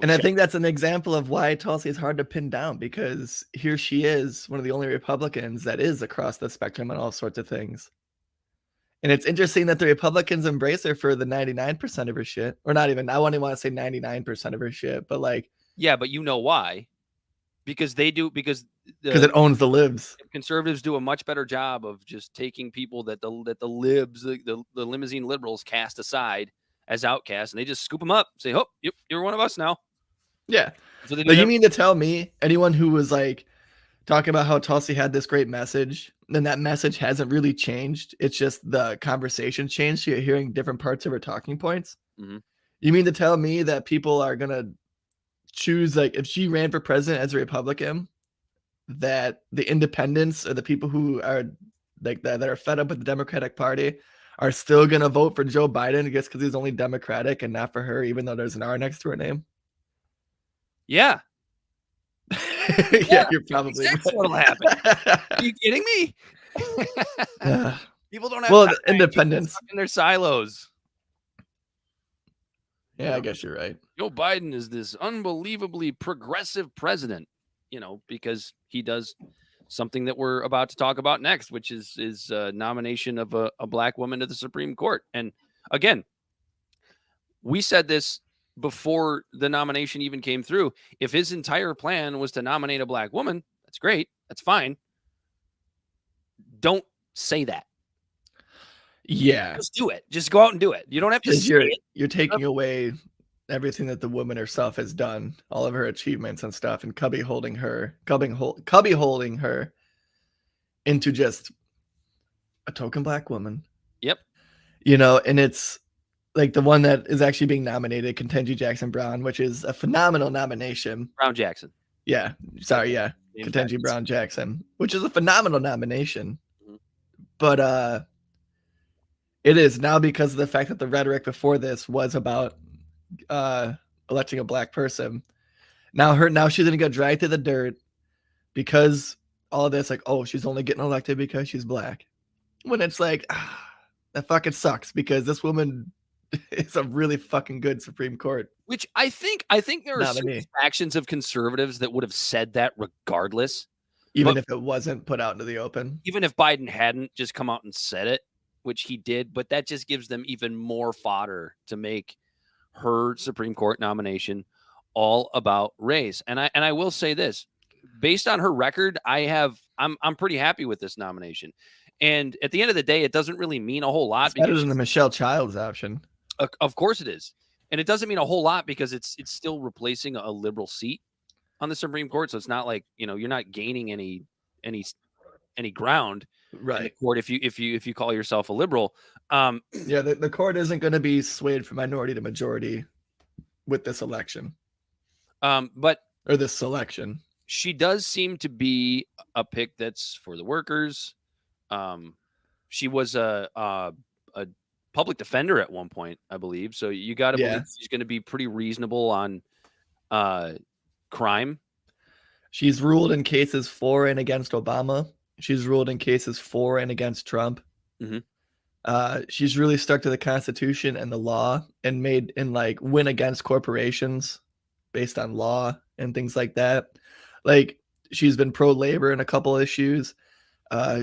And I think that's an example of why Tulsi is hard to pin down, because here she is, one of the only Republicans that is across the spectrum on all sorts of things. And it's interesting that the Republicans embrace her for the 99% of her shit, or not even, I wouldn't want to say 99% of her shit, but like, yeah, but you know why? Because they do, because it owns the libs. Conservatives do a much better job of just taking people that the libs, the limousine liberals cast aside as outcasts, and they just scoop them up, say, "Oh, yep, you're one of us now." Yeah. So but you mean to tell me anyone who was like talking about how Tulsi had this great message, then that message hasn't really changed? It's just the conversation changed. So you're hearing different parts of her talking points. Mm-hmm. You mean to tell me that people are gonna choose, like, if she ran for president as a Republican, that the independents or the people who are like that are fed up with the Democratic Party are still gonna vote for Joe Biden just because he's only Democratic and not for her, even though there's an R next to her name? Yeah. Yeah, you're probably exactly what'll happen. Are you kidding me? People don't have well, independence in their silos. Yeah, I guess you're right. Joe Biden is this unbelievably progressive president, because he does something that we're about to talk about next, which is nomination of a black woman to the Supreme Court. And again, we said this before the nomination even came through. If his entire plan was to nominate a black woman, that's great. That's fine. Don't say that. Yeah. Just do it. Just go out and do it. You don't have to say it. You're taking away everything that the woman herself has done, all of her achievements and stuff, and cubby holding her into just a token black woman. Yep. And it's like the one that is actually being nominated, Ketanji Jackson Brown, which is a phenomenal nomination. Brown Jackson. Yeah. Sorry. Yeah. Ketanji Brown Jackson, which is a phenomenal nomination. Mm-hmm. But it is now because of the fact that the rhetoric before this was about electing a black person. Now she's gonna get dragged to the dirt because all of this, like, oh, she's only getting elected because she's black. When it's like, that fucking sucks, because this woman is a really fucking good Supreme Court. Which I think there are certain factions of conservatives that would have said that regardless. Even if it wasn't put out into the open. Even if Biden hadn't just come out and said it, which he did, but that just gives them even more fodder to make her Supreme Court nomination all about race. And I will say this, based on her record, I'm pretty happy with this nomination. And at the end of the day, it doesn't really mean a whole lot. It's better than the Michelle Childs option. Of course it is. And it doesn't mean a whole lot because it's still replacing a liberal seat on the Supreme Court. So it's not like, you're not gaining any ground, right, in the court if you call yourself a liberal. Yeah, the court isn't going to be swayed from minority to majority with this election. Or this selection. She does seem to be a pick that's for the workers. She was a public defender at one point, I believe. So you got to believe she's going to be pretty reasonable on crime. She's ruled in cases for and against Obama. She's ruled in cases for and against Trump. Mm-hmm. She's really stuck to the Constitution and the law and win against corporations based on law and things like that. Like, she's been pro-labor in a couple issues.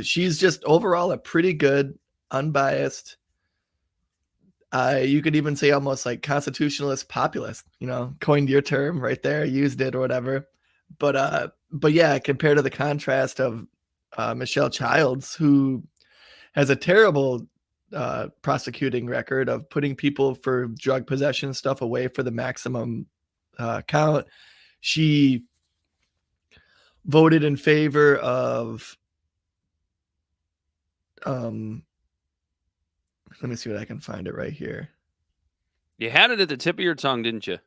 She's just overall a pretty good, unbiased, you could even say almost like constitutionalist populist, coined your term right there, used it or whatever. But yeah, compared to the contrast of Michelle Childs, who has a terrible prosecuting record of putting people for drug possession stuff away for the maximum count. She voted in favor of let me see what I can find it right here. You had it at the tip of your tongue, didn't you?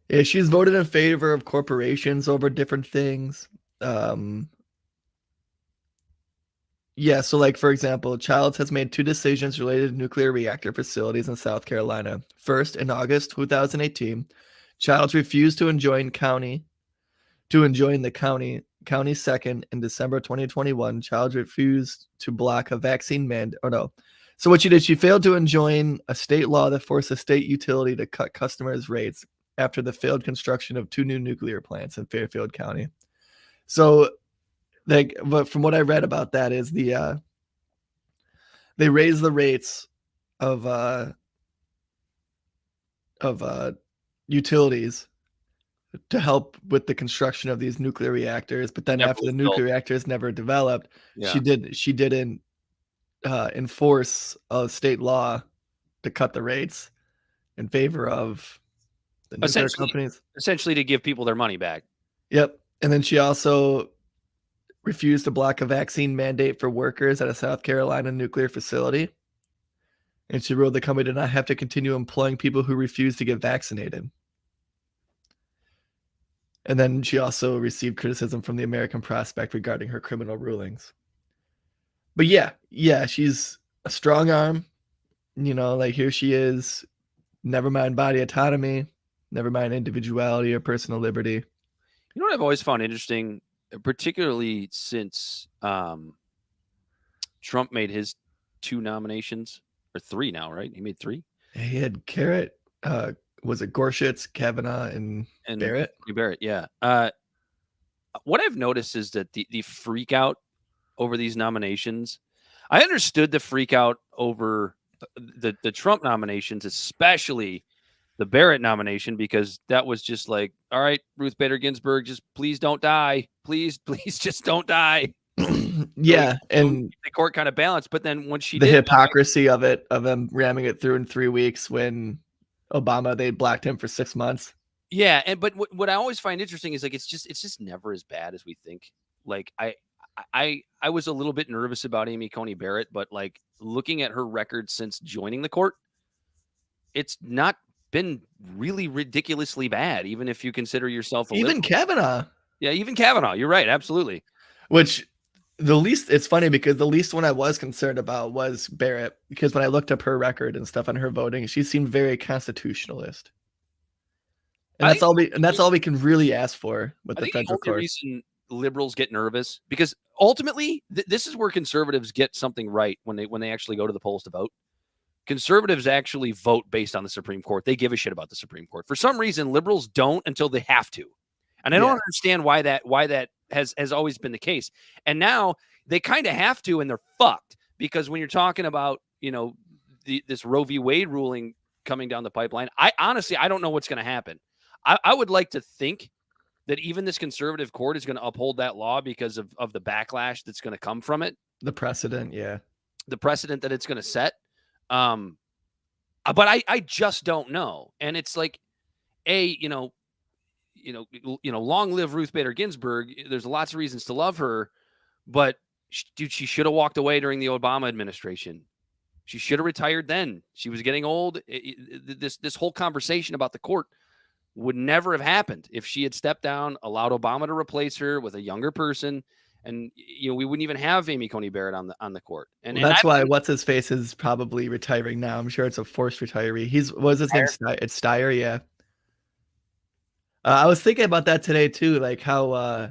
Yeah, she's voted in favor of corporations over different things. Yeah, so like, for example, Childs has made 2 decisions related to nuclear reactor facilities in South Carolina. First, in August 2018, Childs refused to enjoin the county. Second, in December 2021, Childs refused to block a vaccine mandate. Oh no. So what she did, she failed to enjoin a state law that forced a state utility to cut customers' rates after the failed construction of 2 new nuclear plants in Fairfield County. So but from what I read about that is they raised the rates of utilities to help with the construction of these nuclear reactors, but then after the nuclear reactors never developed, she didn't enforce a state law to cut the rates in favor of the nuclear companies. Essentially to give people their money back. Yep. And then she also refused to block a vaccine mandate for workers at a South Carolina nuclear facility. And she ruled the company did not have to continue employing people who refused to get vaccinated. And then she also received criticism from the American Prospect regarding her criminal rulings. But yeah, she's a strong arm. You know, like here she is. Never mind body autonomy. Never mind individuality or personal liberty. You know what I've always found interesting, particularly since Trump made his 2 nominations, or 3 now, right? He made 3. He had Carrot, was it Gorsuch, Kavanaugh, and Barrett? Barrett, yeah. What I've noticed is that the freak out over these nominations, I understood the freak out over the Trump nominations, especially the Barrett nomination, because that was just like, all right, Ruth Bader Ginsburg, just please don't die. Please just don't die. Yeah. So and the court kind of balanced. But then when she the hypocrisy of them ramming it through in 3 weeks when Obama, they blacked him for 6 months. Yeah. But what I always find interesting is like, it's just never as bad as we think. Like I was a little bit nervous about Amy Coney Barrett, but like looking at her record since joining the court, it's not been really ridiculously bad, even if you consider yourself even Kavanaugh. Yeah, even Kavanaugh. You're right. Absolutely. Which it's funny because the least one I was concerned about was Barrett, because when I looked up her record and stuff on her voting, she seemed very constitutionalist. And that's all we can really ask for with the federal courts. The only reason liberals get nervous, because ultimately this is where conservatives get something right when they actually go to the polls to vote. Conservatives actually vote based on the Supreme Court. They give a shit about the Supreme Court. For some reason, liberals don't until they have to. And I don't understand why that has always been the case. And now they kind of have to, and they're fucked, because when you're talking about, you know, this Roe v. Wade ruling coming down the pipeline, I honestly don't know what's going to happen. I would like to think that even this conservative court is going to uphold that law because of the backlash that's going to come from it. The precedent, the precedent that it's going to set. But I just don't know. And it's like, long live Ruth Bader Ginsburg. There's lots of reasons to love her, but dude, she should have walked away during the Obama administration. She should have retired then. She was getting old. This whole conversation about the court would never have happened if she had stepped down, allowed Obama to replace her with a younger person. And, we wouldn't even have Amy Coney Barrett on the court. And that's why what's-his-face is probably retiring now. I'm sure it's a forced retiree. What was his name? It's Steyer, yeah. I was thinking about that today too, like how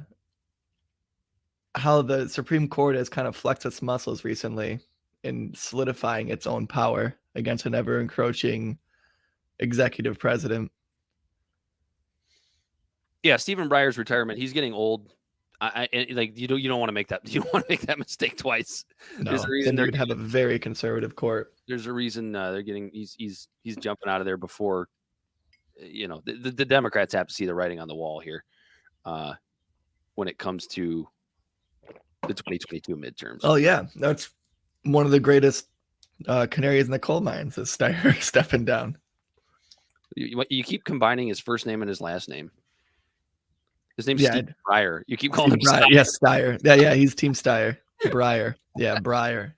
the Supreme Court has kind of flexed its muscles recently in solidifying its own power against an ever-encroaching executive president. Yeah, Stephen Breyer's retirement. He's getting old. You don't want to make that. You don't want to make that mistake twice. No, there's a reason they'd have a very conservative court. There's a reason they're getting. He's jumping out of there before. The Democrats have to see the writing on the wall here, when it comes to the 2022 midterms. Oh yeah, that's one of the greatest Canaries in the coal mines is Steyer stepping down. You keep combining his first name and his last name. His name's Steve Breyer. You keep calling him Breyer. Steyer. Yes, Steyer. Yeah, he's Team Steyer. Breyer. Yeah, Breyer.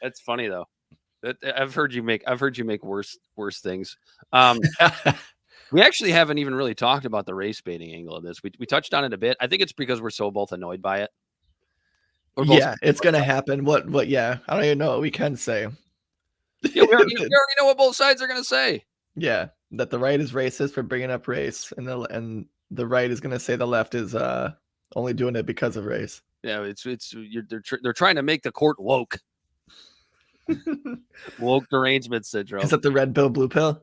That's funny though. I've heard you make worse things. We actually haven't even really talked about the race baiting angle of this. We touched on it a bit. I think it's because we're so both annoyed by it. Yeah, it's gonna happen. What? Yeah, I don't even know what we can say. Yeah, we already know what both sides are gonna say. Yeah, that the right is racist for bringing up race, and the right is gonna say the left is only doing it because of race. Yeah, they're trying to make the court woke. Woke derangement syndrome. Is that the red pill, blue pill?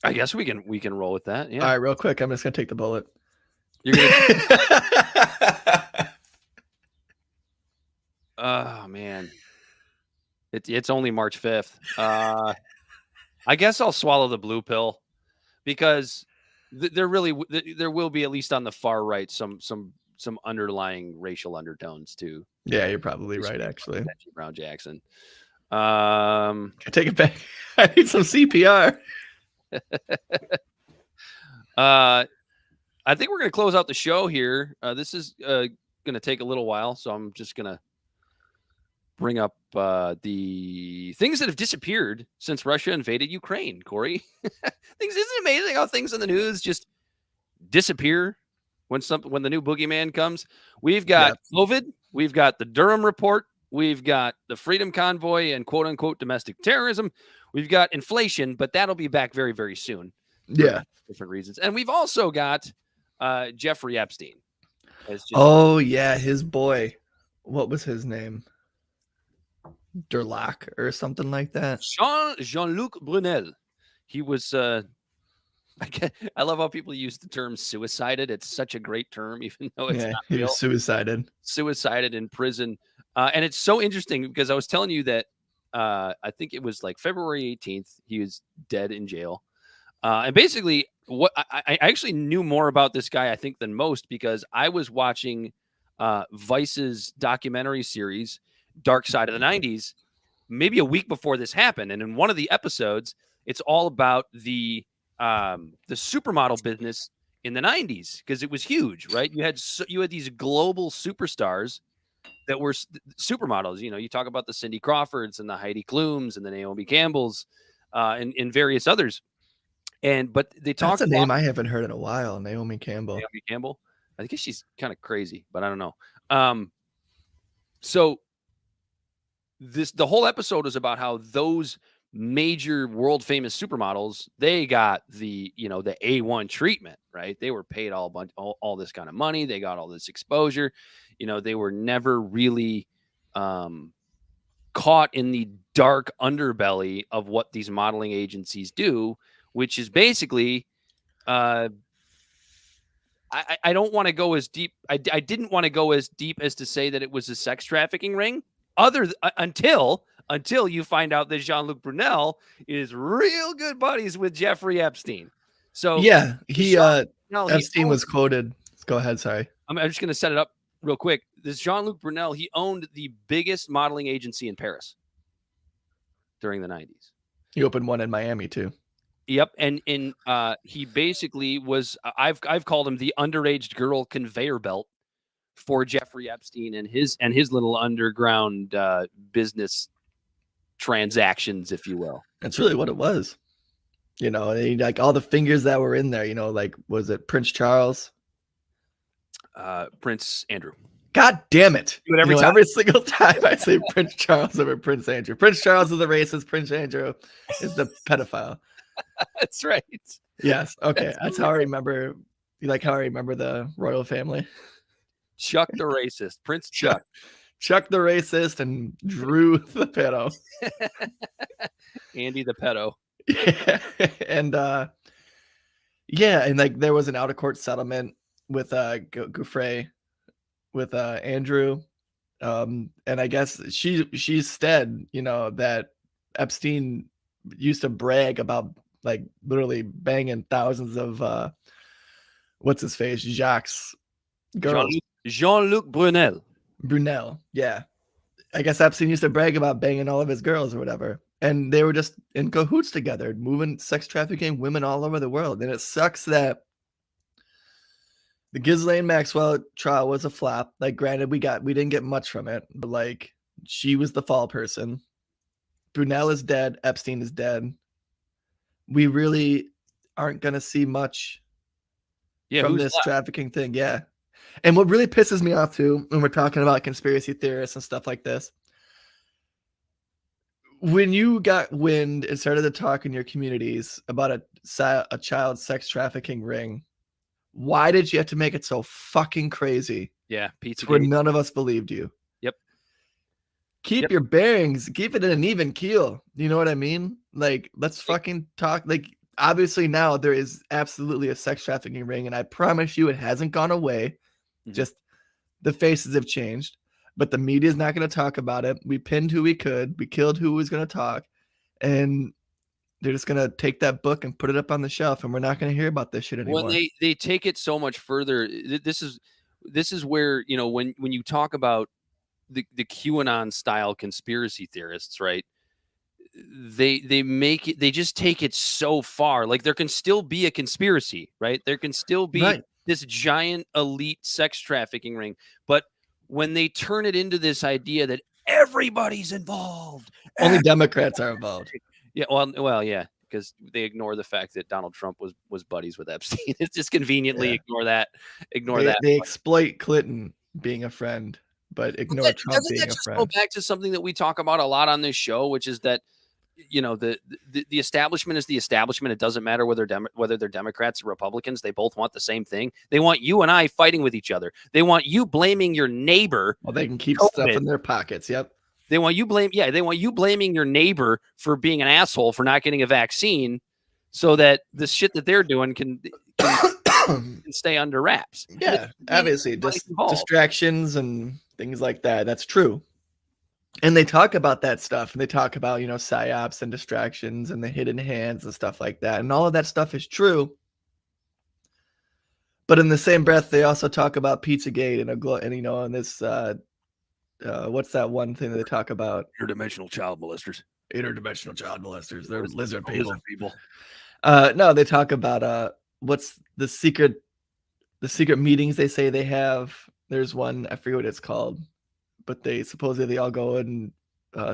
I guess we can roll with that. Yeah. All right, real quick, I'm just gonna take the bullet. You're gonna. Oh man, it's only March 5th. I guess I'll swallow the blue pill because there will be, at least on the far right, some underlying racial undertones too. Yeah, you're probably right. Actually, Brown Jackson. I take it back. I need some CPR. I think we're going to close out the show here. This is going to take a little while, so I'm just going to bring up the things that have disappeared since Russia invaded Ukraine. Corey, isn't it amazing how things in the news just disappear when the new boogeyman comes? We've got COVID, we've got the Durham report, we've got the Freedom Convoy and quote unquote domestic terrorism. We've got inflation, but that'll be back very, very soon. Yeah. Different reasons. And we've also got Jeffrey Epstein. Oh, yeah. His boy. What was his name? Durlac or something like that. Jean-Luc Brunel. He was, I love how people use the term suicided. It's such a great term, even though it's not real. He was suicided. Suicided in prison. And it's so interesting because I was telling you that I think it was like February 18th. He was dead in jail. And basically, what I actually knew more about this guy, I think, than most because I was watching Vice's documentary series, Dark Side of the 90s, maybe a week before this happened. And in one of the episodes, it's all about the supermodel business in the 90s because it was huge, right? You had these global superstars that were supermodels. You know, you talk about the Cindy Crawfords and the Heidi Klums and the Naomi Campbells and various others. But they talk. That's a name I haven't heard in a while. Naomi Campbell. Naomi Campbell. I guess she's kind of crazy, but I don't know. So the whole episode is about how those major world famous supermodels, they got the A1 treatment, right? They were paid all this kind of money. They got all this exposure. They were never really caught in the dark underbelly of what these modeling agencies do, which is basically, I don't want to go as deep. I didn't want to go as deep as to say that it was a sex trafficking ring until you find out that Jean-Luc Brunel is real good buddies with Jeffrey Epstein. So yeah, Epstein was quoted. Go ahead. Sorry. I'm just going to set it up real quick. This Jean-Luc Brunel, he owned the biggest modeling agency in Paris during the 90s. He opened one in Miami too. Yep, and he basically was. I've called him the underage girl conveyor belt for Jeffrey Epstein and his little underground business transactions, if you will. That's really what it was. Like all the fingers that were in there. Like was it Prince Charles? Prince Andrew. God damn it. Every single time I say Prince Charles over Prince Andrew. Prince Charles is the racist. Prince Andrew is the pedophile. That's right. Yes. Okay. That's how I remember. You like how I remember the royal family? Chuck the racist. Prince Chuck. Chuck the racist and Drew the pedo. Andy the pedo. Yeah. And and like there was an out of court settlement with Gouffre with Andrew. And I guess she said, that Epstein used to brag about like literally banging thousands of what's his face, Jacques girls. Jean-Luc Brunel. Yeah. I guess Epstein used to brag about banging all of his girls or whatever. And they were just in cahoots together, moving sex trafficking women all over the world. And it sucks that the Ghislaine Maxwell trial was a flop. Like, granted, we didn't get much from it, but like, she was the fall person. Brunel is dead. Epstein is dead. We really aren't gonna see much from this trafficking thing. Yeah. And what really pisses me off too, when we're talking about conspiracy theorists and stuff like this, when you got wind and started to talk in your communities about a child sex trafficking ring, why did you have to make it so fucking crazy? Yeah, pizza. Where none of us believed you. Yep. Keep your bearings. Keep it in an even keel. You know what I mean? Like, let's fucking talk. Like, obviously now there is absolutely a sex trafficking ring, and I promise you it hasn't gone away. Mm-hmm. Just the faces have changed, but the media is not going to talk about it. We pinned who we could. We killed who was going to talk, and they're just going to take that book and put it up on the shelf, and we're not going to hear about this shit anymore. When they take it so much further, this is where, you know, when you talk about the QAnon style conspiracy theorists, right? They just take it so far. Like, there can still be a conspiracy, right? There can still be this giant elite sex trafficking ring, but when they turn it into this idea that everybody's involved, only Democrats are involved. Yeah, well, yeah, because they ignore the fact that Donald Trump was buddies with Epstein. It's just conveniently ignore that. They exploit Clinton being a friend, but ignore Trump being a friend. Go back to something that we talk about a lot on this show, which is that, you know, the establishment is the establishment. It doesn't matter whether they're Democrats or Republicans. They both want the same thing. They want you and I fighting with each other. They want you blaming your neighbor. Well, they can keep stuff in their pockets. Yep. They want you blaming your neighbor for being an asshole for not getting a vaccine, so that the shit that they're doing can stay under wraps. Yeah, obviously, distractions and things like that. That's true. And they talk about that stuff, and they talk about, you know, psyops and distractions and the hidden hands and stuff like that. And all of that stuff is true. But in the same breath, they also talk about Pizzagate and you know, and this what's that one thing that they talk about? Interdimensional child molesters. They're lizard people. No, they talk about what's the secret meetings they say they have. There's one, I forget what it's called, but they supposedly all go and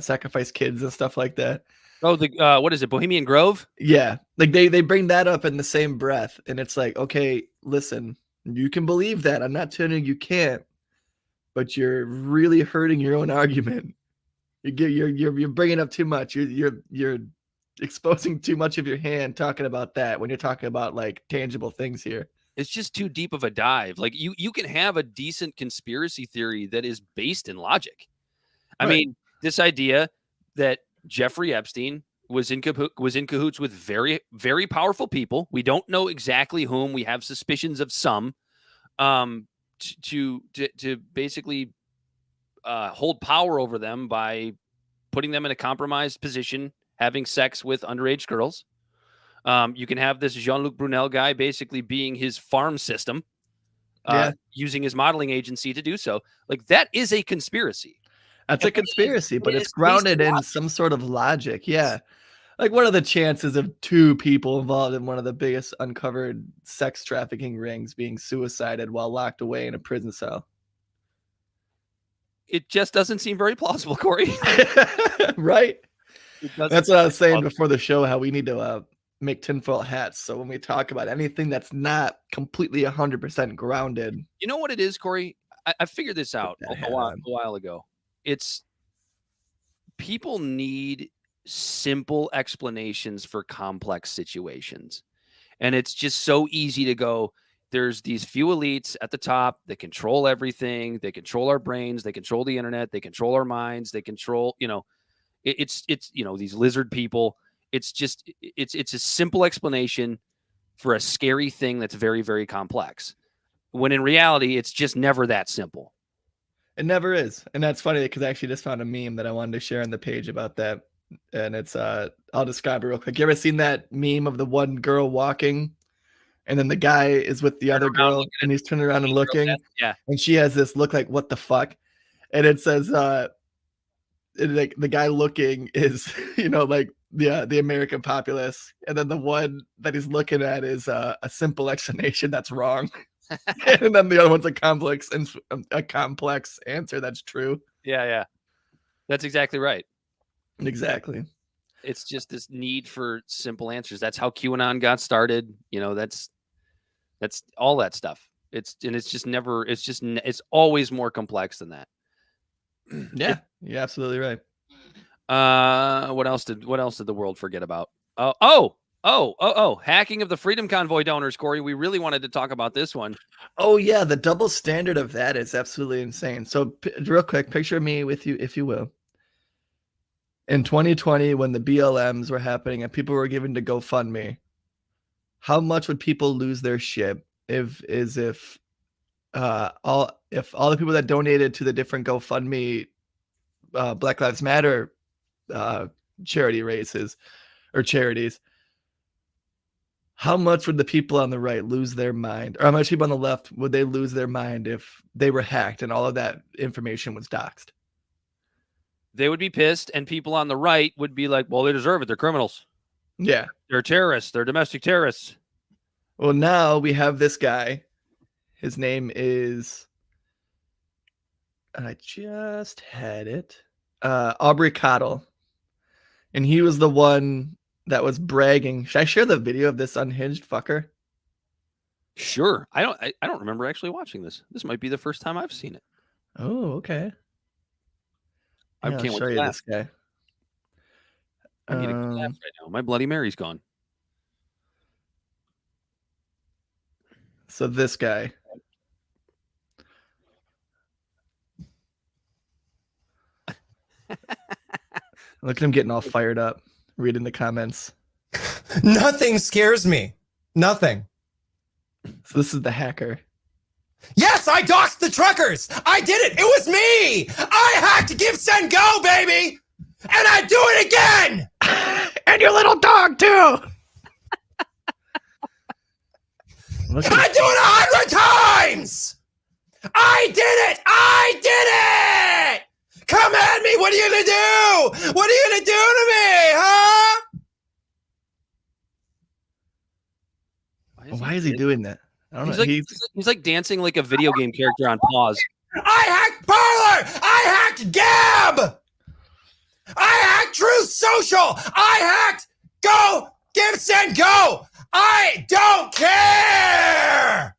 sacrifice kids and stuff like that. Oh, what is it, Bohemian Grove? Yeah, like they bring that up in the same breath, and it's like, okay, listen, you can believe that. I'm not telling you can't, but you're really hurting your own argument. You're bringing up too much. You're exposing too much of your hand talking about that when you're talking about like tangible things here. It's just too deep of a dive. Like, you can have a decent conspiracy theory that is based in logic. I mean, this idea that Jeffrey Epstein was in cahoots with very, very powerful people. We don't know exactly whom. We have suspicions of some, to basically hold power over them by putting them in a compromised position, having sex with underage girls. You can have this Jean-Luc Brunel guy basically being his farm system, using his modeling agency to do so. Like, that is a conspiracy. That's a conspiracy, but it's grounded in some sort of logic. Yeah. Like, what are the chances of two people involved in one of the biggest uncovered sex trafficking rings being suicided while locked away in a prison cell? It just doesn't seem very plausible, Corey. Right? That's what I was saying before the show, how we need to make tinfoil hats. So when we talk about anything that's not completely 100% grounded. You know what it is, Corey? I figured this out a while ago. It's people need simple explanations for complex situations. And it's just so easy to go, there's these few elites at the top that control everything. They control our brains. They control the internet. They control our minds. They control, you know, it's, you know, these lizard people. It's just, it's a simple explanation for a scary thing that's very, very complex. When in reality, it's just never that simple. It never is. And that's funny because I actually just found a meme that I wanted to share on the page about that. And it's, I'll describe it real quick. You ever seen that meme of the one girl walking and then the guy is with the other girl and he's turning around and looking? Yeah. And she has this look like, what the fuck? And it says, like the guy looking is, like the American populace, and then the one that he's looking at is a simple explanation that's wrong, and then the other one's a complex answer that's true. Yeah. That's exactly right. Exactly. It's just this need for simple answers. That's how QAnon got started. That's all that stuff. It's always more complex than that. Yeah, you're absolutely right. What else did the world forget about? Oh, hacking of the Freedom Convoy donors, Corey. We really wanted to talk about this one. Oh yeah, the double standard of that is absolutely insane. So real quick, picture me with you, if you will. In 2020, when the BLMs were happening and people were given to GoFundMe, how much would people lose their shit if all the people that donated to the different GoFundMe Black Lives Matter charity races or charities, how much would the people on the right lose their mind, or how much people on the left would they lose their mind if they were hacked and all of that information was doxed? They would be pissed, and people on the right would be like, well, they deserve it. They're criminals. Yeah. They're terrorists. They're domestic terrorists. Well, now we have this guy. His name is, I just had it, Aubrey Cottle. And he was the one that was bragging. Should I share the video of this unhinged fucker? Sure. I don't remember actually watching this. This might be the first time I've seen it. Oh, okay. I can't show you this guy. I need a laugh right now. My Bloody Mary's gone. So this guy. Look at him getting all fired up, reading the comments. Nothing scares me. Nothing. So this is the hacker. Yes, I doxed the truckers. I did it. It was me. I hacked Give, Send, Go, baby. And I do it again. And your little dog, too. I do it 100 times. I did it. I did it. Come at me. What are you going to do? What are you going to do to me, huh? Why is he doing that? I don't know. He's like dancing like a video game character on pause. I hacked Parler. I hacked Gab. I hacked Truth Social. I hacked Go, Give, Send, Go. I don't care.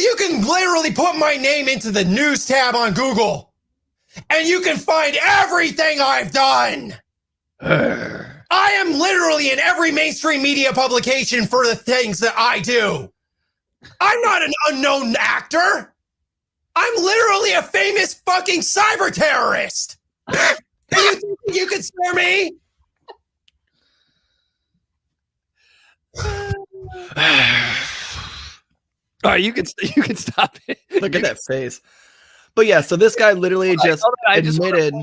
You can literally put my name into the news tab on Google and you can find everything I've done. I am literally in every mainstream media publication for the things that I do. I'm not an unknown actor. I'm literally a famous fucking cyber terrorist. You think you could scare me? All right, you can stop it. Look at that face. But yeah, so this guy literally just admitted.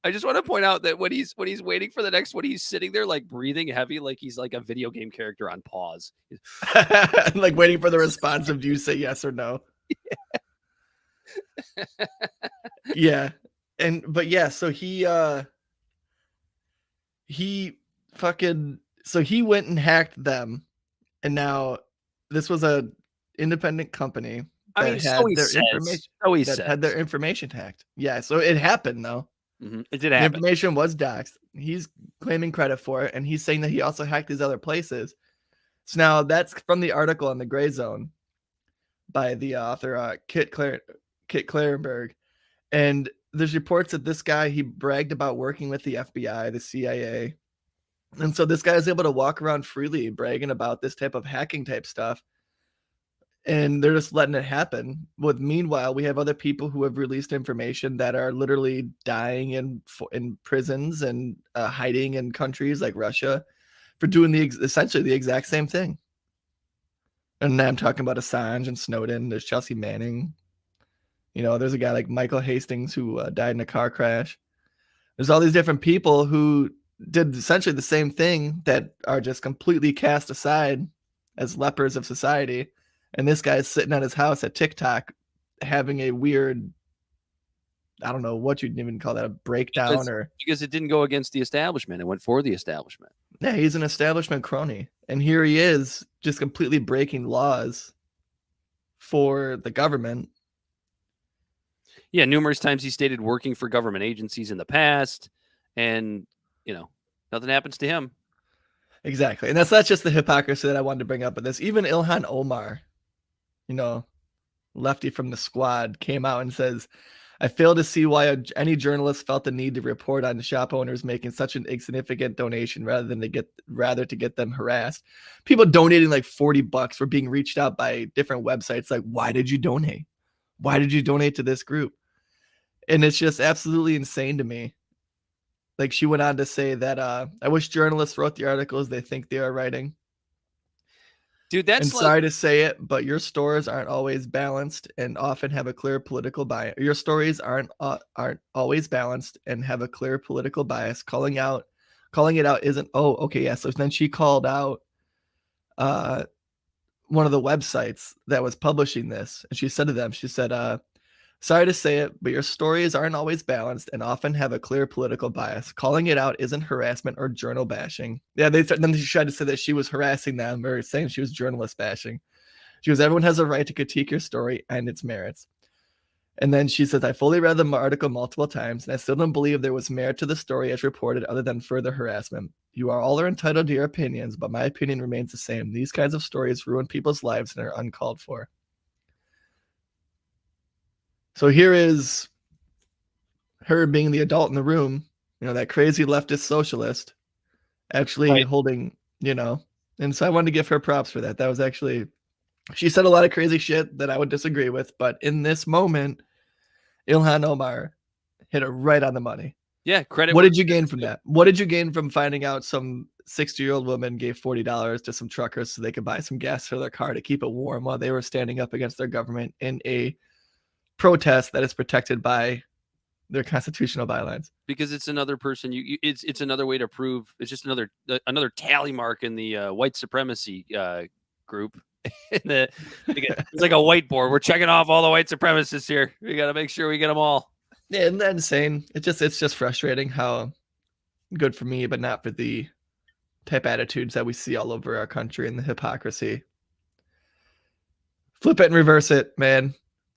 I just want to point out that when he's waiting for the next one, he's sitting there like breathing heavy, like he's like a video game character on pause, like waiting for the response of do you say yes or no? Yeah. But yeah, so he went and hacked them, and now this was a independent company that had their information hacked. Yeah, so it happened though. Mm-hmm. It did happen. The information was doxed. He's claiming credit for it, and he's saying that he also hacked these other places. So now that's from the article on the Gray Zone by the author Kit Clarenberg, and there's reports that this guy, he bragged about working with the FBI, the CIA, and so this guy is able to walk around freely bragging about this type of hacking type stuff. And they're just letting it happen. Meanwhile, we have other people who have released information that are literally dying in prisons and hiding in countries like Russia for doing essentially the exact same thing. And now I'm talking about Assange and Snowden. There's Chelsea Manning. There's a guy like Michael Hastings who died in a car crash. There's all these different people who did essentially the same thing that are just completely cast aside as lepers of society. And this guy is sitting at his house at TikTok having a weird, I don't know what you'd even call that, a breakdown because it didn't go against the establishment. It went for the establishment. Yeah, he's an establishment crony. And here he is just completely breaking laws for the government. Yeah, numerous times he stated working for government agencies in the past, and nothing happens to him. Exactly. And that's not just the hypocrisy that I wanted to bring up with this. Even Ilhan Omar, lefty from the squad, came out and says, I fail to see why any journalist felt the need to report on shop owners making such an insignificant donation rather to get them harassed. People donating like $40 were being reached out by different websites like, why did you donate? Why did you donate to this group? And it's just absolutely insane to me. Like, she went on to say that I wish journalists wrote the articles they think they are writing. Dude, that's sorry to say it, but your stories aren't always balanced and often have a clear political bias. Your stories aren't always balanced and have a clear political bias. Calling it out isn't. Oh, okay, yeah. So then she called out one of the websites that was publishing this, and she said to them, she said, sorry to say it, but your stories aren't always balanced and often have a clear political bias. Calling it out isn't harassment or journal bashing. Yeah, then she tried to say that she was harassing them or saying she was journalist bashing. She goes, everyone has a right to critique your story and its merits. And then she says, I fully read the article multiple times, and I still don't believe there was merit to the story as reported other than further harassment. You all are entitled to your opinions, but my opinion remains the same. These kinds of stories ruin people's lives and are uncalled for. So here is her being the adult in the room, that crazy leftist socialist, actually holding, and so I wanted to give her props for that. That was actually, she said a lot of crazy shit that I would disagree with, but in this moment, Ilhan Omar hit it right on the money. Yeah, credit. What did you gain from that? What did you gain from finding out some 60-year-old woman gave $40 to some truckers so they could buy some gas for their car to keep it warm while they were standing up against their government in a protest that is protected by their constitutional bylines? Because it's another person. It's another way to prove. It's just another tally mark in the white supremacy group. It's like a whiteboard. We're checking off all the white supremacists here. We got to make sure we get them all. Yeah, isn't that insane? It's just frustrating how good for me, but not for the type attitudes that we see all over our country and the hypocrisy. Flip it and reverse it, man.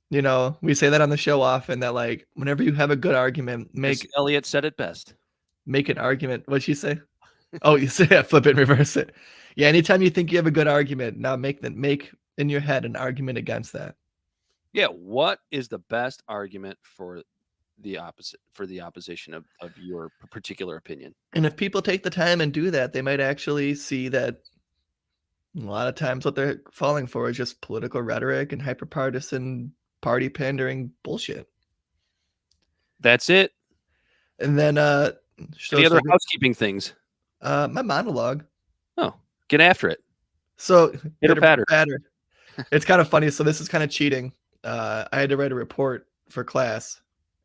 We say that on the show often, that like whenever you have a good argument, Elliot said it best. Make an argument. What'd she say? Oh, you say flip it and reverse it. Yeah, anytime you think you have a good argument, now make in your head an argument against that. Yeah, what is the best argument for the opposition of your particular opinion? And if people take the time and do that, they might actually see that a lot of times what they're falling for is just political rhetoric and hyperpartisan party pandering bullshit. That's it. And then the other housekeeping things. My monologue. Oh, get after it. So Pitter-patter. It's kind of funny. So this is kind of cheating. I had to write a report for class,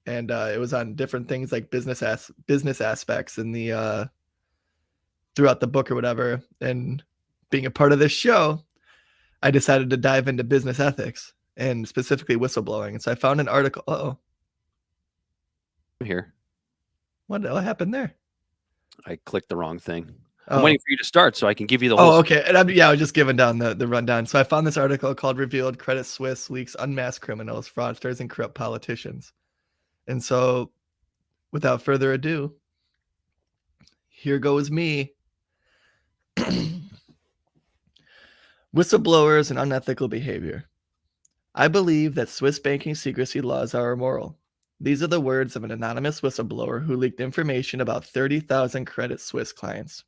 and it was on different things like business aspects in the throughout the book or whatever. And being a part of this show, I decided to dive into business ethics and specifically whistleblowing. And so I found an article. I'm here. What happened there? I clicked the wrong thing. I'm waiting for you to start so I can give you the whole. Oh, okay. And I was just giving down the rundown. So I found this article called Revealed Credit Suisse Leaks Unmasked Criminals, Fraudsters, and Corrupt Politicians. And so without further ado, here goes me. Whistleblowers and unethical behavior. I believe that Swiss banking secrecy laws are immoral. These are the words of an anonymous whistleblower who leaked information about 30,000 Credit Suisse clients.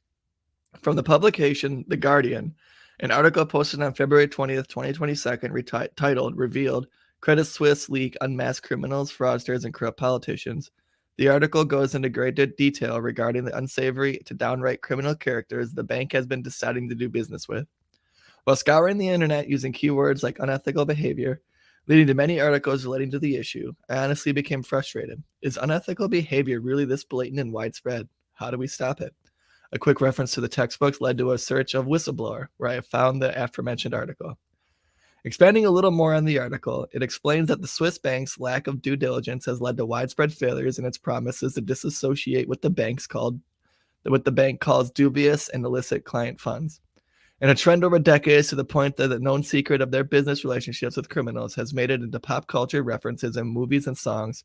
From the publication The Guardian, an article posted on February 20th, 2022, titled Revealed Credit Suisse Leak Unmasked Criminals, Fraudsters, and Corrupt Politicians. The article goes into great detail regarding the unsavory to downright criminal characters the bank has been deciding to do business with. While scouring the internet using keywords like unethical behavior, leading to many articles relating to the issue, I honestly became frustrated. Is unethical behavior really this blatant and widespread? How do we stop it? A quick reference to the textbooks led to a search of whistleblower, where I found the aforementioned article. Expanding a little more on the article, it explains that the Swiss bank's lack of due diligence has led to widespread failures in its promises to disassociate what the bank calls dubious and illicit client funds. And a trend over decades to the point that the known secret of their business relationships with criminals has made it into pop culture references in movies and songs.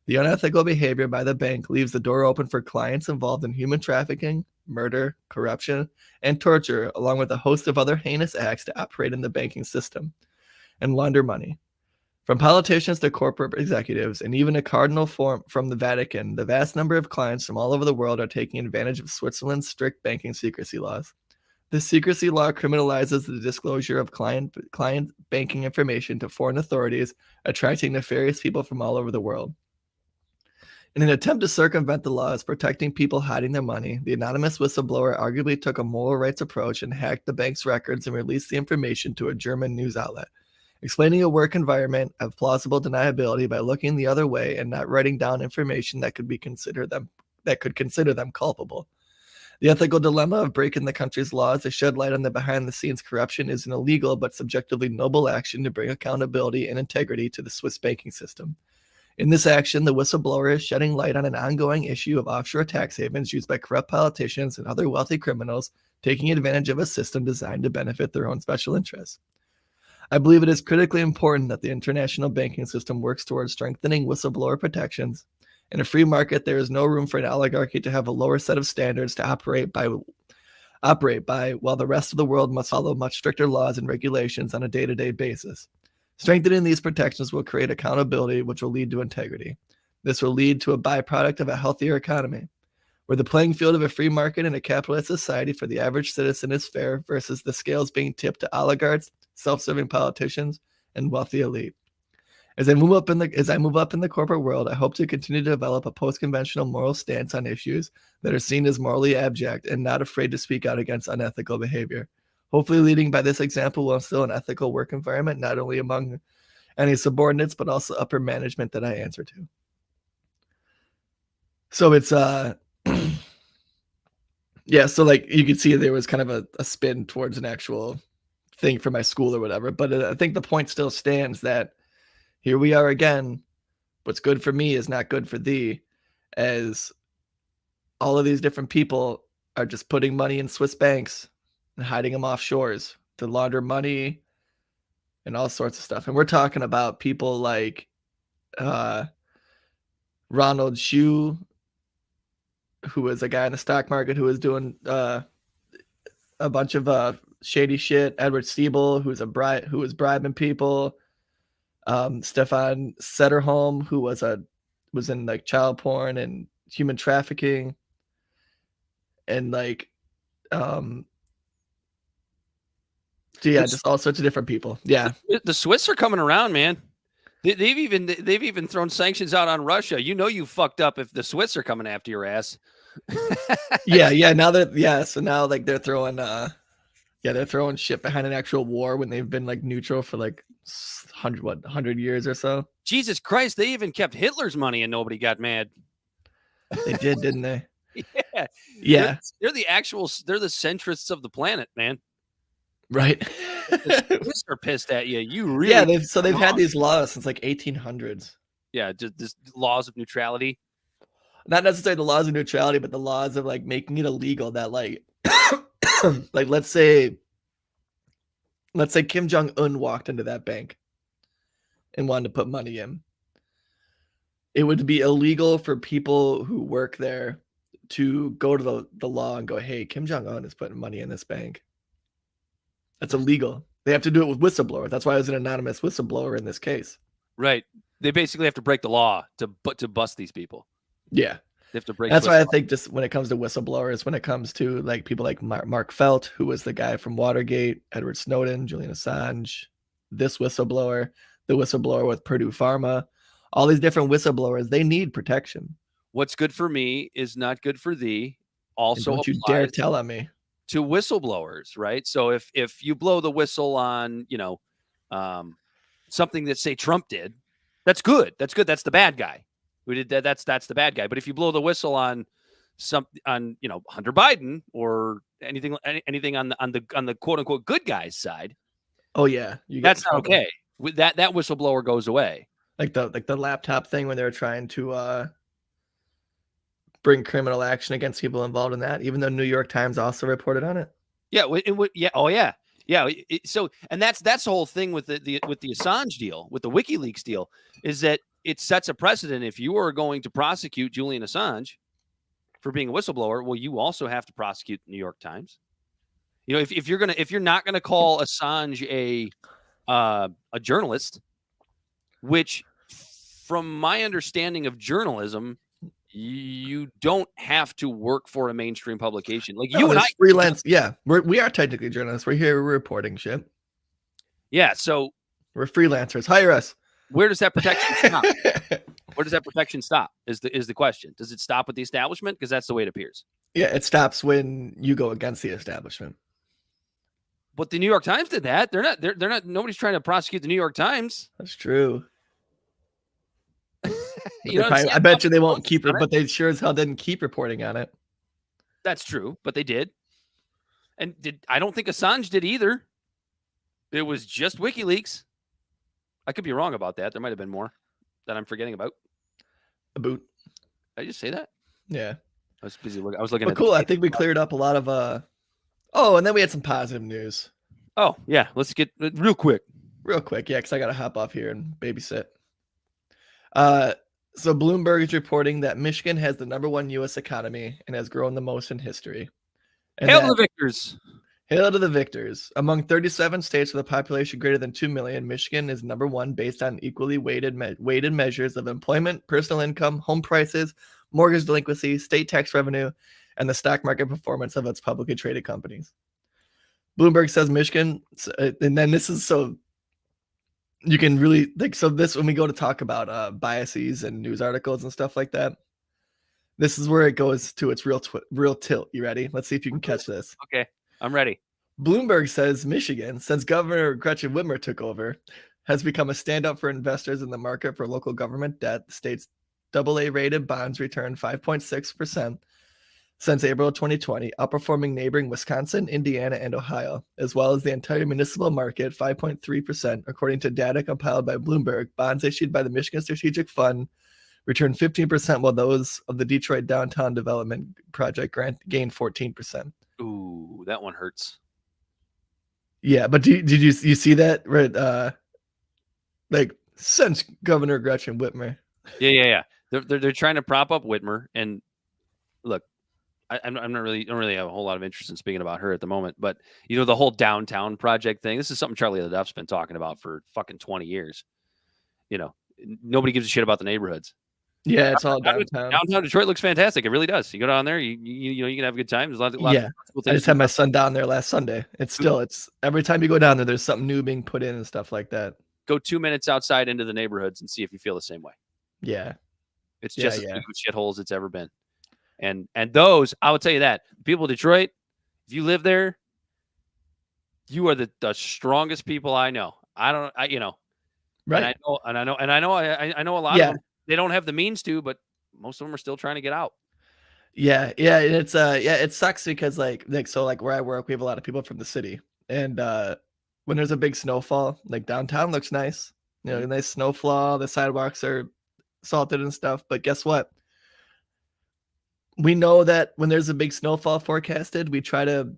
The unethical behavior by the bank leaves the door open for clients involved in human trafficking, murder, corruption, and torture, along with a host of other heinous acts to operate in the banking system and launder money. From politicians to corporate executives, and even a cardinal from the Vatican, the vast number of clients from all over the world are taking advantage of Switzerland's strict banking secrecy laws. This secrecy law criminalizes the disclosure of client banking information to foreign authorities, attracting nefarious people from all over the world. In an attempt to circumvent the laws protecting people hiding their money, the anonymous whistleblower arguably took a moral rights approach and hacked the bank's records and released the information to a German news outlet, explaining a work environment of plausible deniability by looking the other way and not writing down information that could consider them culpable. The ethical dilemma of breaking the country's laws to shed light on the behind-the-scenes corruption is an illegal but subjectively noble action to bring accountability and integrity to the Swiss banking system. In this action, the whistleblower is shedding light on an ongoing issue of offshore tax havens used by corrupt politicians and other wealthy criminals taking advantage of a system designed to benefit their own special interests. I believe it is critically important that the international banking system works towards strengthening whistleblower protections. In a free market, there is no room for an oligarchy to have a lower set of standards to operate by, while the rest of the world must follow much stricter laws and regulations on a day-to-day basis. Strengthening these protections will create accountability, which will lead to integrity. This will lead to a byproduct of a healthier economy, where the playing field of a free market in a capitalist society for the average citizen is fair versus the scales being tipped to oligarchs, self-serving politicians, and wealthy elite. As I move up in the corporate world, I hope to continue to develop a post-conventional moral stance on issues that are seen as morally abject and not afraid to speak out against unethical behavior. Hopefully, leading by this example will instill an ethical work environment, not only among any subordinates, but also upper management that I answer to. So it's, yeah, so like you could see there was kind of a spin towards an actual thing for my school or whatever. But I think the point still stands that here we are again. What's good for me is not good for thee, as all of these different people are just putting money in Swiss banks and hiding them offshores to launder money and all sorts of stuff. And we're talking about people like Ronald Shue, who was a guy in the stock market who was doing a bunch of shady shit. Edward Stiebel, who was bribing people. Stefan Setterholm, who was in like child porn and human trafficking, and like so yeah, just all sorts of different people. Yeah, the Swiss are coming around, man. They've even thrown sanctions out on Russia. You know you fucked up if the Swiss are coming after your ass. yeah. So now like they're throwing they're throwing shit behind an actual war when they've been like neutral for like 100 years or so. Jesus Christ, they even kept Hitler's money and nobody got mad. They did, didn't they? Yeah. They're the centrists of the planet, man. Right. The Swiss are pissed at you. You really they've had these laws since like 1800s. Yeah, just this laws of neutrality. Not necessarily the laws of neutrality, but the laws of like making it illegal that like like let's say Kim Jong-un walked into that bank and wanted to put money in. It would be illegal for people who work there to go to the law and go, hey, Kim Jong-un is putting money in this bank. That's illegal. They have to do it with whistleblowers. That's why I was an anonymous whistleblower in this case. Right. They basically have to break the law to bust these people. Yeah. They have to break. That's why I think just when it comes to whistleblowers, when it comes to like people like Mark Felt, who was the guy from Watergate, Edward Snowden, Julian Assange, this whistleblower, the whistleblower with Purdue Pharma, all these different whistleblowers, they need protection. What's good for me is not good for thee. Also, and don't you dare tell on me. To whistleblowers, right? So if you blow the whistle on, something that say Trump did, that's good. That's good. That's the bad guy who did that. That's the bad guy. But if you blow the whistle on Hunter Biden or anything on the quote unquote good guy's side, Oh yeah, you get That's in not trouble. okay. With that whistleblower goes away. Like the laptop thing when they were trying to bring criminal action against people involved in that, even though New York Times also reported on it. Yeah, yeah, oh yeah, yeah. So, and that's the whole thing with the Assange deal, with the WikiLeaks deal, is that it sets a precedent. If you are going to prosecute Julian Assange for being a whistleblower, well, you also have to prosecute the New York Times. You know, if you're not gonna call Assange a journalist, which, from my understanding of journalism, you don't have to work for a mainstream publication. Like you and I freelance. Yeah, we are technically journalists. We're here reporting shit. Yeah, so we're freelancers. Hire us. Where does that protection stop? Where does that protection stop? Is the question? Does it stop with the establishment? Because that's the way it appears. Yeah, it stops when you go against the establishment. But the New York Times did that. They're not. Nobody's trying to prosecute the New York Times. That's true. You know, I bet you they won't keep it, but they sure as hell didn't keep reporting on it. That's true, but they did. And I don't think Assange did either. It was just WikiLeaks. I could be wrong about that. There might have been more that I'm forgetting about. A boot. Did I just say that? Yeah. I was busy looking. I was looking at cool. I think we cleared up a lot of oh, and then we had some positive news. Oh, yeah. Let's get real quick. Real quick, yeah, because I gotta hop off here and babysit. So Bloomberg is reporting that Michigan has the #1 U.S. economy and has grown the most in history. And Hail to the victors! Hail to the victors! Among 37 states with a population greater than 2 million, Michigan is #1 based on equally weighted measures of employment, personal income, home prices, mortgage delinquency, state tax revenue, and the stock market performance of its publicly traded companies. Bloomberg says Michigan, and then this is so. You can really this when we go to talk about biases and news articles and stuff like that. This is where it goes to its real tilt. You ready? Let's see if you can catch this. Okay, I'm ready. Bloomberg says Michigan, since Governor Gretchen Whitmer took over, has become a standout for investors in the market for local government debt. The state's AA-rated bonds returned 5.6% since April 2020, outperforming neighboring Wisconsin, Indiana, and Ohio, as well as the entire municipal market, 5.3%, according to data compiled by Bloomberg. Bonds issued by the Michigan Strategic Fund returned 15%, while those of the Detroit Downtown Development Project gained 14%. Ooh, that one hurts. Yeah, but did you see that? Right, since Governor Gretchen Whitmer. Yeah. They're trying to prop up Whitmer, and look, I don't really have a whole lot of interest in speaking about her at the moment, but the whole downtown project thing. This is something Charlie the Duff's been talking about for fucking 20 years. Nobody gives a shit about the neighborhoods. Yeah, it's all downtown. Downtown Detroit looks fantastic. It really does. You go down there, you can have a good time. There's a lot of cool things. I just had my son down there last Sunday. It's every time you go down there, there's something new being put in and stuff like that. Go 2 minutes outside into the neighborhoods and see if you feel the same way. Yeah. It's just as big of a shithole as it's ever been. And those, I will tell you that, people of Detroit, if you live there, you are the strongest people I know. Right. And I know a lot of them. They don't have the means to, but most of them are still trying to get out. Yeah. And it's it sucks because like where I work, we have a lot of people from the city. And when there's a big snowfall, like downtown looks nice. Nice snowfall, the sidewalks are salted and stuff. But guess what? We know that when there's a big snowfall forecasted, we try to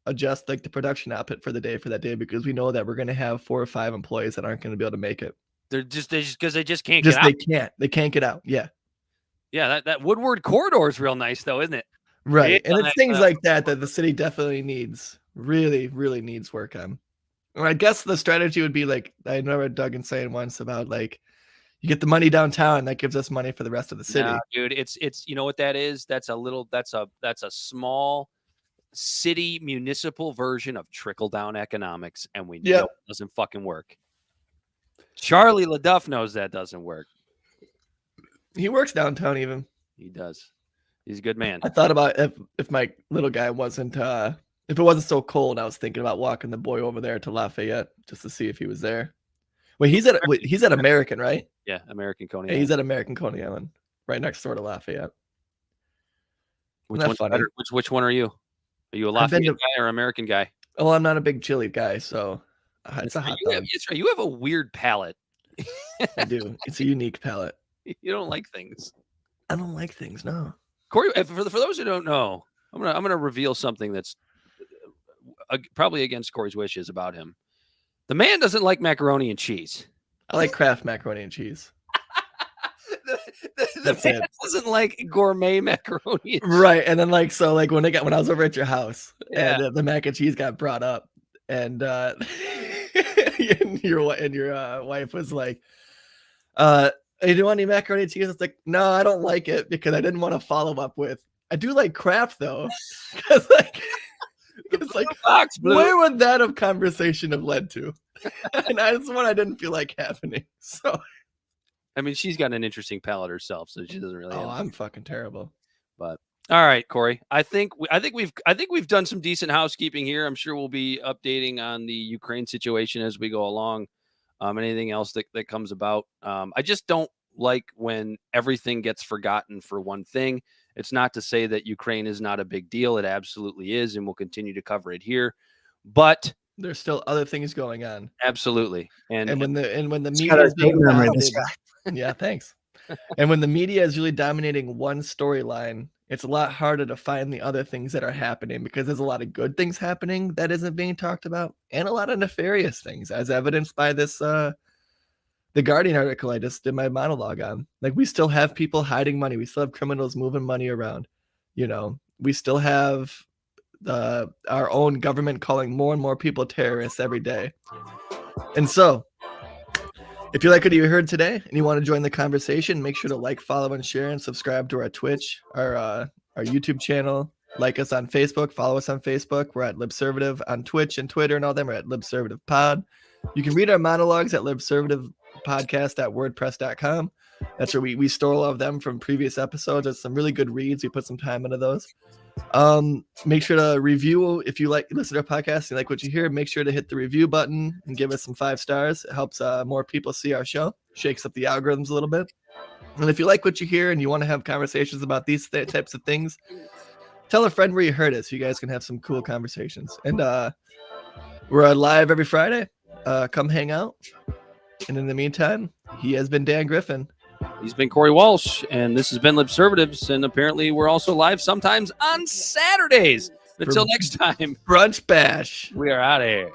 adjust the production output for that day because we know that we're going to have 4 or 5 employees that aren't going to be able to make it. They just can't get out. They can't get out. Yeah. Yeah. That Woodward corridor is real nice though, isn't it? Right. And it's things like that the city definitely needs, really, really needs work on. And I guess the strategy would be I remember Duggan saying once about you get the money downtown, that gives us money for the rest of the city. Nah, dude, it's you know what that is? That's a small city municipal version of trickle down economics, and we know it doesn't fucking work. Charlie LaDuff knows that doesn't work. He works downtown even. He does. He's a good man. I thought about if my little guy wasn't if it wasn't so cold, I was thinking about walking the boy over there to Lafayette just to see if he was there. Wait, he's at American, right? Yeah, American Coney Island. He's at American Coney Island, right next door to Lafayette. Which one are you? Are you a Lafayette guy or American guy? Oh, I'm not a big chili guy, so It's a hot You have, dog. it's right. You have a weird palate. I do. It's a unique palate. You don't like things. I don't like things. No. Corey, for those who don't know, I'm gonna reveal something that's probably against Corey's wishes about him. The man doesn't like macaroni and cheese. I like Kraft macaroni and cheese. the man doesn't like gourmet macaroni. Right. And then like, so like when I was over at your house Yeah. and the mac and cheese got brought up and and your wife was like, hey, do you want any macaroni and cheese? It's like, no, I don't like it because I didn't want to follow up with, I do like Kraft though. Because like, it's like, where would that have conversation have led to? And that's what I didn't feel like happening. So I mean, she's got an interesting palate herself, so she doesn't really. Oh, I'm fucking terrible. But all right, Corey. I think we've done some decent housekeeping here. I'm sure we'll be updating on the Ukraine situation as we go along. Anything else that comes about. I just don't like when everything gets forgotten for one thing. It's not to say that Ukraine is not a big deal. It absolutely is, and we'll continue to cover it here. But there's still other things going on. Absolutely. And when the media is being dominated, yeah, thanks. And when the media is really dominating one storyline, it's a lot harder to find the other things that are happening because there's a lot of good things happening that isn't being talked about and a lot of nefarious things, as evidenced by this the Guardian article I just did my monologue on. Like, we still have people hiding money. We still have criminals moving money around. You know, we still have our own government calling more and more people terrorists every day. And so, if you like what you heard today and you want to join the conversation, make sure to like, follow, and share, and subscribe to our Twitch, our YouTube channel. Like us on Facebook, follow us on Facebook. We're at Libservative on Twitch and Twitter and all them. We're at Libservative Pod. You can read our monologues at libservativepodcast.wordpress.com. That's where we store all of them from previous episodes. There's some really good reads. We put some time into those. Make sure to review if you listen to our podcast and you like what you hear. Make sure to hit the review button and give us some 5 stars. It helps more people see our show, shakes up the algorithms a little bit. And if you like what you hear and you want to have conversations about these types of things, tell a friend where you heard it so you guys can have some cool conversations. And we're live every Friday. Come hang out. And in the meantime, he has been Dan Griffin. He's been Corey Walsh, and this has been Libservatives, and apparently we're also live sometimes on Saturdays. Until next time. Brunch Bash. We are out of here.